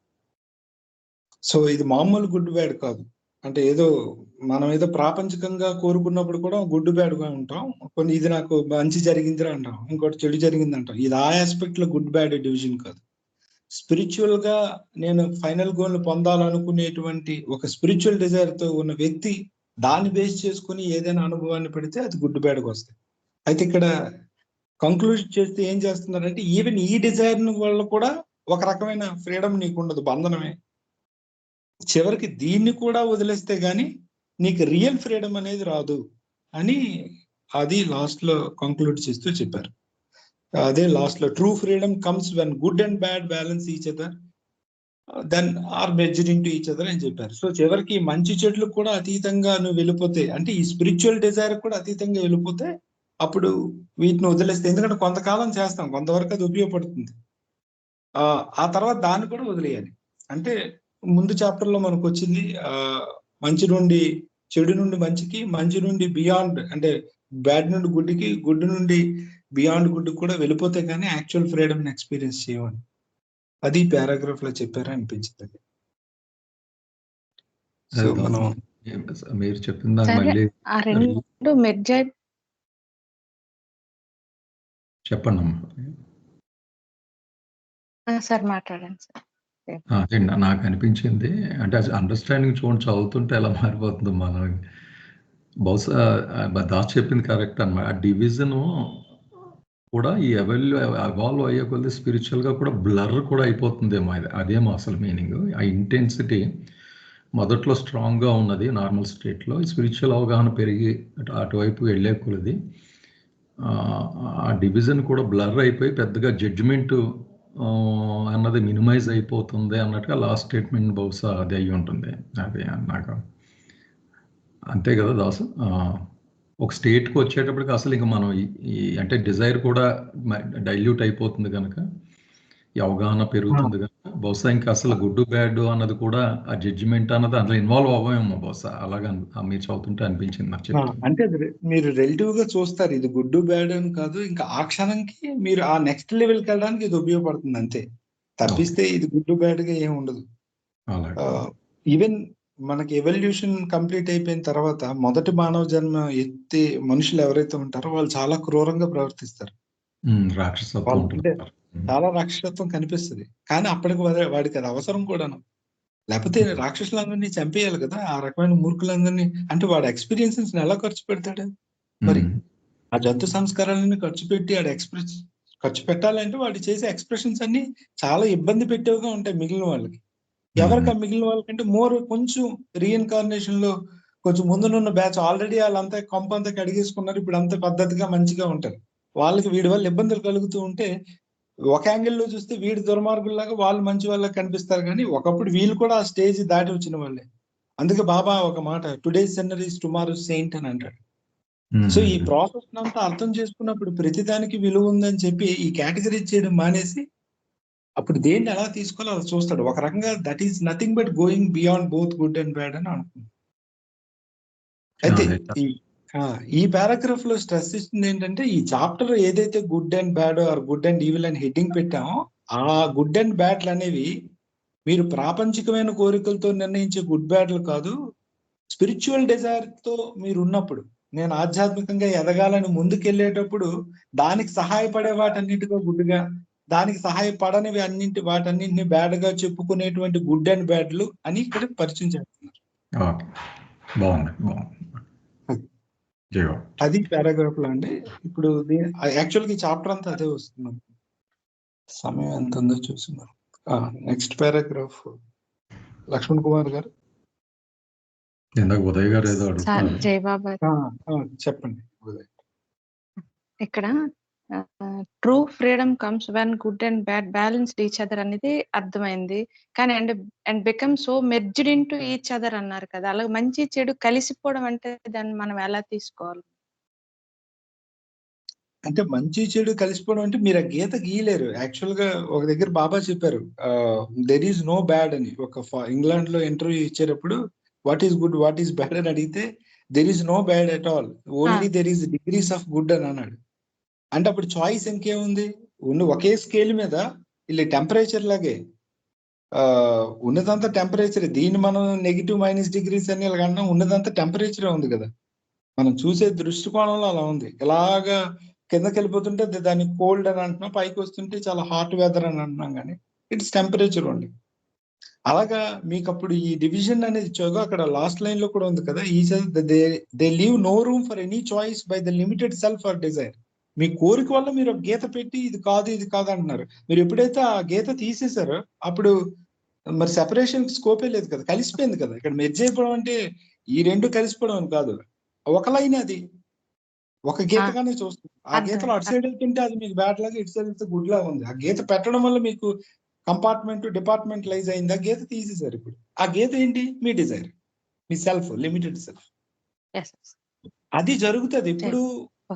Speaker 1: సో ఇది మామూలు గుడ్ బ్యాడ్ కాదు. అంటే ఏదో మనం ఏదో ప్రాపంచికంగా కోరుకున్నప్పుడు కూడా గుడ్ బ్యాడ్ గా ఉంటాం. కొన్ని ఇది నాకు మంచి జరిగిందిరా అంటాం, ఇంకోటి చెడు జరిగింది అంటాం. ఇది ఆ ఆస్పెక్ట్ లో గుడ్ బ్యాడ్ డివిజన్ కాదు. స్పిరిచువల్ గా నేను ఫైనల్ గోల్ పొందాలనుకునేటువంటి ఒక స్పిరిచువల్ డిజైర్ తో ఉన్న వ్యక్తి దాన్ని బేస్ చేసుకుని ఏదైనా అనుభవాన్ని పెడితే అది గుడ్ బ్యాడ్గా వస్తాయి. అయితే ఇక్కడ కంక్లూడ్ చేస్తే ఏం చేస్తున్నారంటే ఈవెన్ ఈ డిజైర్ వల్ల కూడా ఒక రకమైన ఫ్రీడమ్ నీకు ఉండదు, బంధనమే. చివరికి దీన్ని కూడా వదిలేస్తే గానీ నీకు రియల్ ఫ్రీడమ్ అనేది రాదు అని అది లాస్ట్ లో కంక్లూడ్ చేస్తూ చెప్పారు. అదే లాస్ట్ లో true freedom comes when good and bad balance each other then are measuring to each other అని చెప్పారు. సో చివరికి మంచి చెడులకు కూడా అతీతంగా నువ్వు వెళ్ళిపోతే, అంటే ఈ స్పిరిచువల్ డిజైర్ కూడా అతీతంగా వెళ్ళిపోతే అప్పుడు వీటిని వదిలేస్తే, ఎందుకంటే కొంతకాలం చేస్తాం, కొంతవరకు అది ఉపయోగపడుతుంది, ఆ తర్వాత దాన్ని కూడా వదిలేయాలి. అంటే ముందు చాప్టర్ లో మనకు వచ్చింది మంచి నుండి చెడు నుండి మంచికి, మంచి నుండి బియాండ్ అంటే బ్యాడ్ నుండి గుడ్కి, గుడ్ నుండి బియాండ్ గుడ్ కూడా వెళ్ళిపోతే కానీ యాక్చువల్ ఫ్రీడమ్ ఎక్స్పీరియన్స్ చేయమని అది పారాగ్రాఫ్ లో చెప్పారా అనిపించింది. సో మనం
Speaker 7: మీరు చెప్పిన దాన్ని మళ్ళీ చెప్పండి
Speaker 3: సార్, మాట్లాడండి సార్.
Speaker 7: అదే నాకు అనిపించింది, అంటే అండర్స్టాండింగ్ చూడండి, చదువుతుంటే ఎలా మారిపోతుందో మనం. బహుశా దాస్ చెప్పింది కరెక్ట్ అన్నమాట. ఆ డివిజన్ కూడా ఈ ఎవాల్వ్ అయ్యే కొద్ది స్పిరిచువల్గా కూడా బ్లర్ కూడా అయిపోతుందేమో. అదేమో అసలు మీనింగ్. ఆ ఇంటెన్సిటీ మొదట్లో స్ట్రాంగ్గా ఉన్నది నార్మల్ స్టేట్లో, స్పిరిచువల్ అవగాహన పెరిగి అటువైపు వెళ్ళే కొలది ఆ డివిజన్ కూడా బ్లర్ అయిపోయి పెద్దగా జడ్జిమెంట్ అన్నది మినిమైజ్ అయిపోతుంది అన్నట్టుగా లాస్ట్ స్టేట్మెంట్ బహుశా అది అయ్యి ఉంటుంది. అదే నాకు అంతే కదా దాసు. ఒక స్టేట్కి వచ్చేటప్పటికి అసలు ఇంకా మనం ఈ అంటే డిజైర్ కూడా డైల్యూట్ అయిపోతుంది కనుక, ఈ అవగాహన పెరుగుతుంది కనుక బహుశా ఇంకా అసలు గుడ్ బ్యాడ్ అన్నది కూడా ఆ జడ్జిమెంట్ అన్నది అందులో ఇన్వాల్వ్ అవ్వమేమో బహుశా. అలాగా మీరు చదువుతుంటే అనిపించింది నాకు.
Speaker 1: అంటే మీరు రిలేటివ్ గా చూస్తారు, ఇది గుడ్ బ్యాడ్ అని కాదు, ఇంకా ఆ క్షణంకి మీరు ఆ నెక్స్ట్ లెవెల్కి వెళ్ళడానికి ఇది ఉపయోగపడుతుంది అంతే, తప్పిస్తే ఇది గుడ్ బ్యాడ్ గా ఏమి ఉండదు. ఈవెన్ మనకి ఎవల్యూషన్ కంప్లీట్ అయిపోయిన తర్వాత మొదటి మానవ జన్మ ఎత్తి మనుషులు ఎవరైతే ఉంటారో వాళ్ళు చాలా క్రూరంగా ప్రవర్తిస్తారు, చాలా రాక్షసత్వం కనిపిస్తుంది. కానీ అప్పటికి వాడికి అది అవసరం కూడాను, లేకపోతే రాక్షసులందరినీ చంపేయాలి కదా, ఆ రకమైన మూర్ఖులందరినీ. అంటే వాడు ఎక్స్పీరియన్సెస్ ఎలా ఖర్చు పెడతాడు మరి? ఆ జంతు సంస్కారాలన్నీ ఖర్చు పెట్టి ఖర్చు పెట్టాలంటే వాడు చేసే ఎక్స్ప్రెషన్స్ అన్ని చాలా ఇబ్బంది పెట్టేవిగా ఉంటాయి మిగిలిన వాళ్ళకి. ఎవరికి మిగిలిన వాళ్ళకంటే కొంచెం రీఇన్కార్నేషన్ లో కొంచెం ముందునున్న బ్యాచ్ ఆల్రెడీ వాళ్ళంతా కొంపంతా కడిగేసుకున్నారు, ఇప్పుడు అంత పద్ధతిగా మంచిగా ఉంటారు. వాళ్ళకి వీడి వల్ల ఇబ్బందులు కలుగుతూ ఉంటే ఒక యాంగిల్లో చూస్తే వీడి దుర్మార్గుల్లాగా వాళ్ళు మంచి వాళ్ళకి కనిపిస్తారు, కానీ ఒకప్పుడు వీళ్ళు కూడా ఆ స్టేజ్ దాటి వచ్చిన వాళ్ళే. అందుకే బాబా ఒక మాట, today sinner is tomorrow Saint అని అంటాడు. సో ఈ ప్రాసెస్ అంతా అర్థం చేసుకున్నప్పుడు ప్రతిదానికి విలువ ఉందని చెప్పి ఈ కేటగిరీ చేయడం మానేసి అప్పుడు దేన్ని ఎలా తీసుకోవాలో అలా చూస్తాడు. ఒక రకంగా that is nothing but going beyond both good and bad అని అనుకుంది. అయితే ఈ పారాగ్రాఫ్ లో స్ట్రెస్ ఇస్తుంది ఏంటంటే, ఈ చాప్టర్ ఏదైతే good and bad or good and evil అని హెడ్డింగ్ పెట్టామో ఆ గుడ్ అండ్ బ్యాడ్లు అనేవి మీరు ప్రాపంచికమైన కోరికలతో నిర్ణయించే గుడ్ బ్యాడ్లు కాదు, స్పిరిచువల్ డిజైర్ తో మీరు ఉన్నప్పుడు, నేను ఆధ్యాత్మికంగా ఎదగాలని ముందుకెళ్ళేటప్పుడు దానికి సహాయపడే వాటన్నిటిగా గుడ్గా, దానికి సహాయపడనివి వాటన్నింటిని బ్యాడ్ గా చెప్పుకునేటువంటి గుడ్ అండ్ బ్యాడ్లు అని ఇక్కడ పరిచయం చేస్తున్నారు. అది పారాగ్రాఫ్ లో అండి. ఇప్పుడు యాక్చువల్గా ఈ చాప్టర్ అంతా అదే వస్తుంది. సమయం ఎంత ఉందో చూస్తున్నారు. నెక్స్ట్ పారాగ్రాఫ్ లక్ష్మణ్ కుమార్ గారు.
Speaker 7: ఉదయ్ గారు ఏదో
Speaker 3: జయబాబా
Speaker 1: చెప్పండి.
Speaker 3: ఇక్కడ true freedom comes when good and bad balanced each other అనేది అర్థమైంది. కానీ and become so merged into each other అన్నారు కదా, అలాగే మంచి చెడు కలిసిపోవడం అంటే దాన్ని మనం ఎలా తీసుకోవాలి?
Speaker 1: అంటే మంచి చెడు కలిసిపోవడం అంటే మీరు ఆ గీత గీయలేరు. యాక్చువల్ గా ఒక దగ్గర బాబా చెప్పారు, దెర్ ఈజ్ నో బ్యాడ్ అని. ఒక ఇంగ్లాండ్ లో ఇంటర్వ్యూ ఇచ్చేటప్పుడు what is good what is bad అని అడిగితే there is no bad at all, only there is degrees of good అని అన్నాడు. అంటే అప్పుడు చాయిస్ ఇంకేముంది? ఒకే స్కేల్ మీద ಇಲ್ಲಿ టెంపరేచర్ లాగే ఉన్నదంతా టెంపరేచర్. దీన్ని మనం నెగిటివ్ -డిగ్రీస్ అని ఇలాగన్నా ఉన్నదంతా టెంపరేచరే ఉంది కదా. మనం చూసే దృష్టికోణంలో అలా ఉంది. ఇలాగా కిందకి వెళ్ళిపోతుంటే దాన్ని కోల్డ్ అని అంటున్నాం, పైకి వస్తుంటే చాలా హాట్ వెదర్ అని అంటున్నాం, కానీ ఇట్స్ టెంపరేచర్ ఓన్లీ. అలాగా మీకు అప్పుడు ఈ డివిజన్ అనేది ఇచ్చారు, అక్కడ లాస్ట్ లైన్ లో కూడా ఉంది కదా, ఈ they leave no room for any choice by the limited self or desire. మీ కోరిక వల్ల మీరు ఒక గీత పెట్టి ఇది కాదు అంటున్నారు. మీరు ఎప్పుడైతే ఆ గీత తీసేసారో అప్పుడు మరి సెపరేషన్ స్కోపే లేదు కదా, కలిసిపోయింది కదా. ఇక్కడ మెర్జ్ అయిపోవడం అంటే ఈ రెండు కలిసిపోవడం అని కాదు, ఒక లైన్ అది ఒక గీతగానే చూస్తుంది. ఆ గీతలో అటు సైడ్ వెళ్తుంటే అది మీకు బ్యాడ్ లాగా, ఇటు సైడ్ వెళ్తే గుడ్ లాగా ఉంది. ఆ గీత పెట్టడం వల్ల మీకు కంపార్ట్మెంట్ డిపార్ట్మెంటలైజ్ అయింది. ఆ గీత తీసేశారు. ఇప్పుడు ఆ గీత ఏంటి? మీ డిజైర్, మీ సెల్ఫ్, లిమిటెడ్ సెల్ఫ్. అది జరుగుతుంది ఇప్పుడు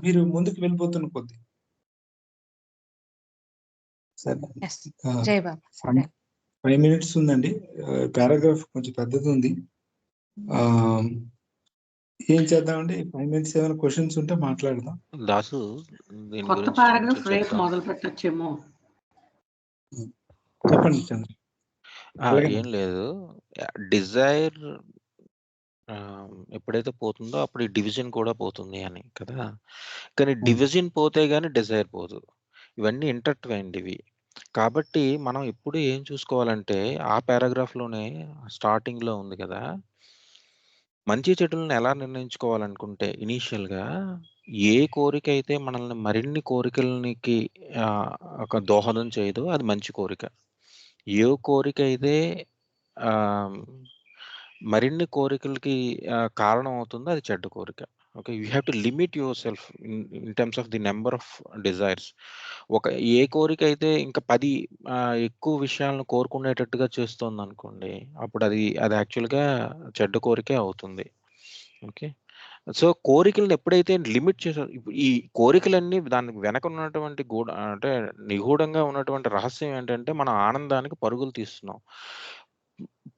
Speaker 1: మీరు ముందుకు వెళ్ళిపోతున్న కొద్ది. సరే, 5 minutes ఉందండి. పారాగ్రాఫ్ కొంచెం పెద్దది ఉంది. ఏం చేద్దామండి? 5 minutes ఏమైనా క్వశ్చన్స్ ఉంటే మాట్లాడదాం.
Speaker 2: దాసు
Speaker 4: కొత్త పారాగ్రాఫ్ రేపు మొదలు పెట్టచ్చేమో.
Speaker 1: చెప్పండి చంద్ర.
Speaker 2: ఏం లేదు, డిజైర్ ఎప్పుడైతే పోతుందో అప్పుడు ఈ డివిజన్ కూడా పోతుంది అని కదా. కానీ డివిజన్ పోతే గానీ డిజైర్ పోదు. ఇవన్నీ ఇంటర్ట్వైన్డ్ ఇవి. కాబట్టి మనం ఇప్పుడు ఏం చూసుకోవాలంటే ఆ పారాగ్రాఫ్లోనే స్టార్టింగ్లో ఉంది కదా, మంచి చెడులను ఎలా నిర్ణయించుకోవాలనుకుంటే ఇనీషియల్గా ఏ కోరిక అయితే మనల్ని మరిన్ని కోరికలకి ఒక దోహదం చేయదో అది మంచి కోరిక. ఏ కోరిక అయితే మరిన్ని కోరికలకి కారణం అవుతుందో అది చెడ్డ కోరిక. Okay, you have to limit yourself in terms of the number of desires. ఏ కోరిక అయితే ఇంకా 10 ఎక్కువ విషయాలను కోరుకునేటట్టుగా చేస్తుంది అనుకోండి, అప్పుడు అది యాక్చువల్గా చెడ్డ కోరికే అవుతుంది. ఓకే, సో కోరికలను ఎప్పుడైతే లిమిట్ చేసారు, ఈ కోరికలన్నీ దానికి వెనక ఉన్నటువంటి అంటే నిగూఢంగా ఉన్నటువంటి రహస్యం ఏంటంటే మనం ఆనందానికి పరుగులు తీస్తున్నాం.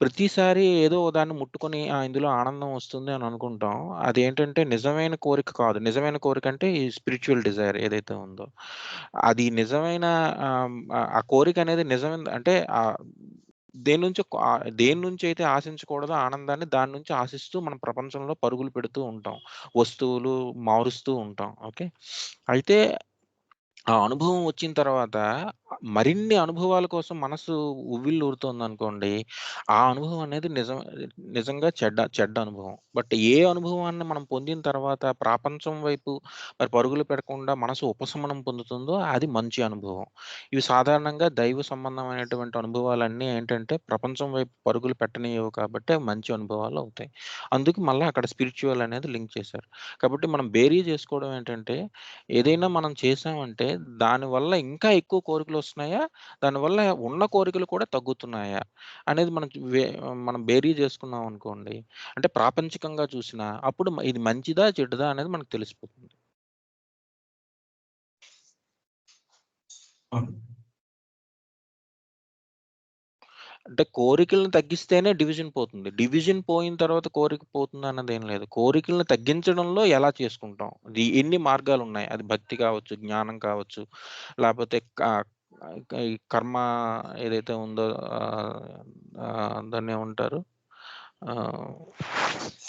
Speaker 2: ప్రతిసారి ఏదో దాన్ని ముట్టుకొని ఇందులో ఆనందం వస్తుంది అని అనుకుంటాం. అదేంటంటే నిజమైన కోరిక కాదు. నిజమైన కోరిక అంటే ఈ స్పిరిచువల్ డిజైర్ ఏదైతే ఉందో అది నిజమైన ఆ కోరిక అనేది నిజమైన అంటే దేని నుంచి అయితే ఆశించకూడదో ఆనందాన్ని దాని నుంచి ఆశిస్తూ మనం ప్రపంచంలో పరుగులు పెడుతూ ఉంటాం, వస్తువులు మారుస్తూ ఉంటాం. ఓకే, అయితే ఆ అనుభవం వచ్చిన తర్వాత మరిన్ని అనుభవాల కోసం మనసు ఉవ్విళ్ళూరుతోంది అనుకోండి, ఆ అనుభవం అనేది నిజంగా చెడ్డ అనుభవం. బట్ ఏ అనుభవాన్ని మనం పొందిన తర్వాత ప్రపంచం వైపు మరి పరుగులు పెట్టకుండా మనసు ఉపశమనం పొందుతుందో అది మంచి అనుభవం. ఇవి సాధారణంగా దైవ సంబంధమైనటువంటి అనుభవాలన్నీ ఏంటంటే ప్రపంచం వైపు పరుగులు పెట్టనియవు కాబట్టి మంచి అనుభవాలు అవుతాయి. అందుకు మళ్ళీ అక్కడ స్పిరిచువల్ అనేది లింక్ చేశారు. కాబట్టి మనం బేరీ చేసుకోవడం ఏంటంటే ఏదైనా మనం చేసామంటే దానివల్ల ఇంకా ఎక్కువ కోరికలు వస్తున్నాయా, దానివల్ల ఉన్న కోరికలు కూడా తగ్గుతున్నాయా అనేది మనం బేరీ చేసుకున్నాం అనుకోండి, అంటే ప్రాపంచికంగా చూసినా అప్పుడు ఇది మంచిదా చెడుదా అనేది మనకు తెలిసిపోతుంది. అంటే కోరికలను తగ్గిస్తేనే డివిజన్ పోతుంది. డివిజన్ పోయిన తర్వాత కోరిక పోతుంది అన్నది ఏం లేదు. కోరికలను తగ్గించడంలో ఎలా చేసుకుంటాం, ఎన్ని మార్గాలు ఉన్నాయి. అది భక్తి కావచ్చు, జ్ఞానం కావచ్చు, లేకపోతే ఈ కర్మ ఏదైతే ఉందో దాన్ని ఏమంటారు,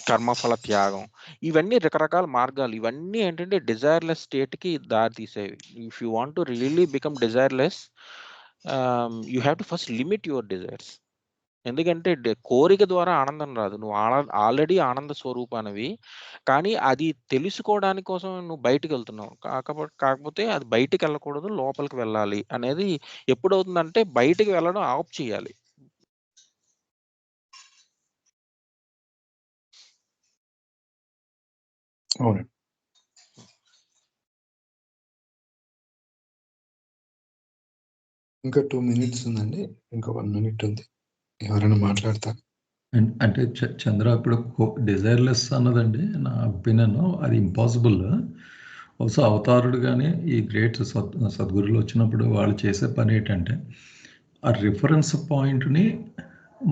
Speaker 2: కర్మఫల త్యాగం. ఇవన్నీ రకరకాల మార్గాలు. ఇవన్నీ ఏంటంటే డిజైర్లెస్ స్టేట్కి దారి తీసేవి. If you want to really become desireless, you have to first limit your desires. ఎందుకంటే కోరిక ద్వారా ఆనందం రాదు. నువ్వు ఆల్రెడీ ఆనంద స్వరూపానివి, కానీ అది తెలుసుకోవడానికి కోసం నువ్వు బయటకు వెళ్తున్నావు. కాకపోతే అది బయటికి వెళ్ళకూడదు, లోపలికి వెళ్ళాలి అనేది ఎప్పుడవుతుందంటే బయటికి వెళ్ళడం ఆఫ్ చేయాలి.
Speaker 1: అవునండి. ఇంకా 2 minutes ఉందండి. ఇంకా 1 minute ఉంది. ఎవరైనా మాట్లాడతారు?
Speaker 7: అంటే చంద్ర, ఇప్పుడు డిజైర్లెస్ అన్నదండి నా ఒపీనియన్ అది ఇంపాసిబుల్. బహుశా అవతారుడు కానీ ఈ గ్రేట్ సద్గురులు వచ్చినప్పుడు వాళ్ళు చేసే పని ఏంటంటే ఆ రిఫరెన్స్ పాయింట్ని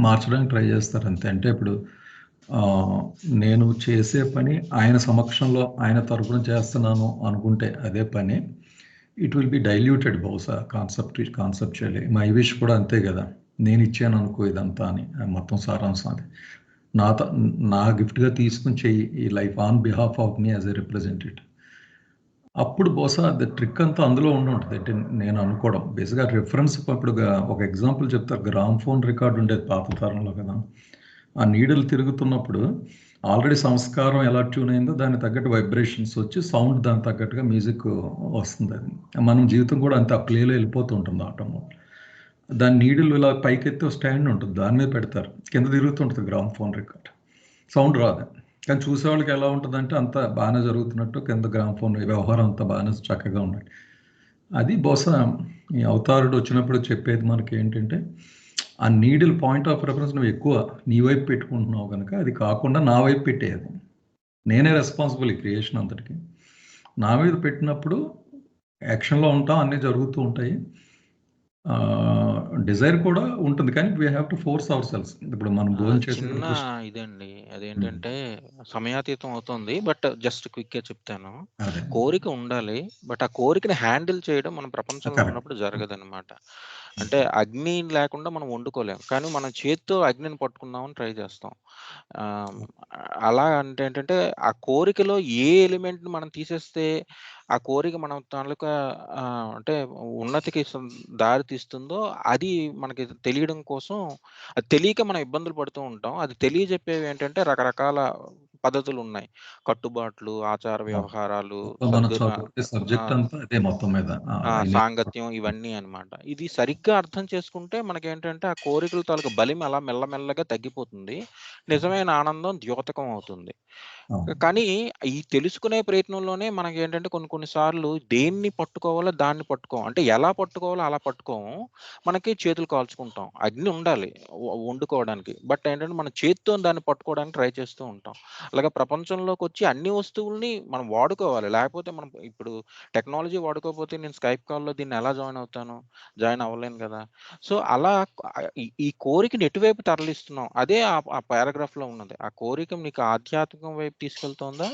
Speaker 7: మార్చడానికి ట్రై చేస్తారు అంతే. అంటే ఇప్పుడు నేను చేసే పని ఆయన సమక్షంలో ఆయన తరపున చేస్తున్నాను అనుకుంటే అదే పని ఇట్ విల్ బి డైల్యూటెడ్ బహుశా కాన్సెప్చువల్లీ. మై విష్ కూడా అంతే కదా, నేను ఇచ్చాను అనుకో ఇదంతా అని, మొత్తం సారాంశం అది. నా గిఫ్ట్గా తీసుకుని చెయ్యి ఈ life on behalf of me as a representative. అప్పుడు బహుశా అది ట్రిక్ అంతా అందులో ఉండుంటది. అంటే నేను అనుకోవడం. బేసిక్‌గా రిఫరెన్స్ ఇప్పుడు ఒక ఎగ్జాంపుల్ చెప్తారు. గ్రామ్‌ఫోన్ రికార్డ్ ఉండేది పాత తరంలో కదా! ఆ నీడిల్ తిరుగుతున్నప్పుడు ఆల్రెడీ సంస్కారం ఎలా ట్యూన్ అయిందో దానికి తగ్గట్టు వైబ్రేషన్స్ వచ్చి సౌండ్ దానికి తగ్గట్టుగా మ్యూజిక్ వస్తుందది. మనం జీవితం కూడా అంతే ఆ ప్లేలో వెళ్ళిపోతూ ఉంటుంది ఆటోమో. దాని నీడిల్ ఇలా పైకెత్తి ఒక స్టాండ్ ఉంటుంది. దాని మీద పెడతారు. కింద తిరుగుతుంటది గ్రామ్‌ఫోన్ రికార్డ్. సౌండ్ రాదు. కానీ చూసేవాళ్ళకి ఎలా ఉంటదంటే అంతా బానే జరుగుతున్నట్టు కింద గ్రామ్‌ఫోన్ వ్యవహారం అంతా బానే చక్కగా ఉన్నట్టు. అది బహుశా ఈ అవతారుడు వచ్చినప్పుడు చెప్పేది మనకేంటంటే, ఆ నీడిల్ పాయింట్ ఆఫ్ రెఫరెన్స్ నువ్వు ఎక్కువ నీ వైపు పెట్టుకుంటున్నావు గనక, అది కాకుండా నా వైపు పెట్టేయది. నేనే రెస్పాన్సిబుల్ ఈ క్రియేషన్ అంతటికి. నా మీద పెట్టినప్పుడు యాక్షన్‌లో ఉంటాం. అన్నీ జరుగుతూ ఉంటాయి. డిజైర్ కూడా ఉంటుంది. కానీ we have to force ourselves. ఇప్పుడు మనం
Speaker 2: చిన్న
Speaker 7: భోంచేసేటప్పుడు
Speaker 2: ఇదండి. అదేంటంటే సమయాతీతం అవుతుంది. బట్ జస్ట్ క్విక్‌గా చెప్తాను.
Speaker 7: అదే.
Speaker 2: కోరిక ఉండాలి. బట్ ఆ కోరికని హ్యాండిల్ చేయడం మన ప్రపంచంలో
Speaker 7: కరెక్ట్.
Speaker 2: ఉన్నప్పుడు జరగదనమాట. అంటే అగ్ని లేకుండా మనం వండుకోలేం. కానీ మనం చేత్తో అగ్నిని పట్టుకుందామని ట్రై చేస్తాం. ఆహ్, అలా అంటే ఏంటంటే ఆ కోరికలో ఏ ఎలిమెంట్‌ని మనం తీసేస్తే ఆ కోరిక మన తాలూకా అంటే ఉన్నతికి దారి తీస్తుందో అది మనకి తెలియడం కోసం అది తెలియక మనం ఇబ్బందులు పడుతూ ఉంటాం. అది తెలియజెప్పేవి ఏంటంటే రకరకాల పద్ధతులున్నాయి. కట్టుబాట్లు, ఆచార వ్యవహారాలు,
Speaker 7: మొత్తం మనం చదువుకునే సబ్జెక్ట్ అంతా అదే మొత్తం మీద.
Speaker 2: సాంగత్యం ఇవన్నీ అన్నమాట. ఇది సరిగ్గా అర్థం చేసుకుంటే మనకేంటంటే ఆ కోరికల తాలూకా బలిమి అలా మెల్లమెల్లగా తగ్గిపోతుంది. నిజమైన ఆనందం ద్యోతకం అవుతుంది. కానీ ఈ తెలుసుకునే ప్రయత్నంలోనే మనకేంటంటే కొన్ని కొన్ని సార్లు దేన్ని పట్టుకోవాలో దాన్ని పట్టుకోం. అంటే ఎలా పట్టుకోవాలో అలా పట్టుకోము. మనకి చేతులు కాల్చుకుంటాం. అగ్ని ఉండాలి వండుకోవడానికి. బట్ ఏంటంటే మన చేత్తో దాన్ని పట్టుకోవడానికి ట్రై చేస్తూ ఉంటాం. అలాగే ప్రపంచంలోకొచ్చి అన్ని వస్తువుల్ని మనం వాడుకోవాలి. లేకపోతే మనం ఇప్పుడు టెక్నాలజీ వాడుకోకపోతే నేను స్కైప్ కాల్‌లో దీన్ని ఎలా జాయిన్ అవుతాను? జాయిన్ అవ్వలేను గదా! సో, అలా ఈ కోరికని ఎటువైపు తరలిస్తున్నాం? అదే ఆ పారాగ్రాఫ్‌లో ఉన్నది. ఆ కోరిక నీకు ఆధ్యాత్మికం వైపు తీసుకెళ్తోందా?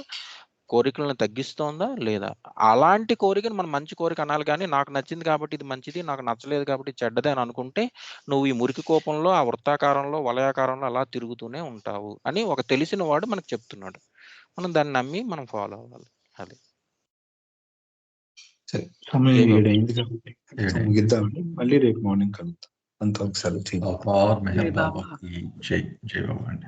Speaker 2: కోరికలను తగ్గిస్తోందా? లేదా? అలాంటి కోరికని మనం మంచి కోరిక అనాలి గానీ, నాకు నచ్చింది కాబట్టి ఇది మంచిది, నాకు నచ్చలేదు కాబట్టి ఇది చెడ్డది అని అనుకుంటే, నువ్వు ఈ మురికి కోపంలో, ఆ వృత్తాకారంలో, వలయాకారంలో అలా తిరుగుతూనే ఉంటావు అని ఒక తెలిసిన వాడు మనకు చెప్తున్నాడు. మనం దాన్ని నమ్మి మనం ఫాలో అవ్వాలి. అది.
Speaker 1: సరే. సమయం
Speaker 2: జై బాబా.
Speaker 1: 7 అయింది కాబట్టి ఇక్కడితో ముగిద్దామండి. మళ్ళీ రేపు మార్నింగ్ కలుద్దాం. అంతవరకు సెలవు.
Speaker 7: అవతార్ మెహర్
Speaker 4: జై బాబా.
Speaker 7: బాబాకి జై. జై బాబా అండి.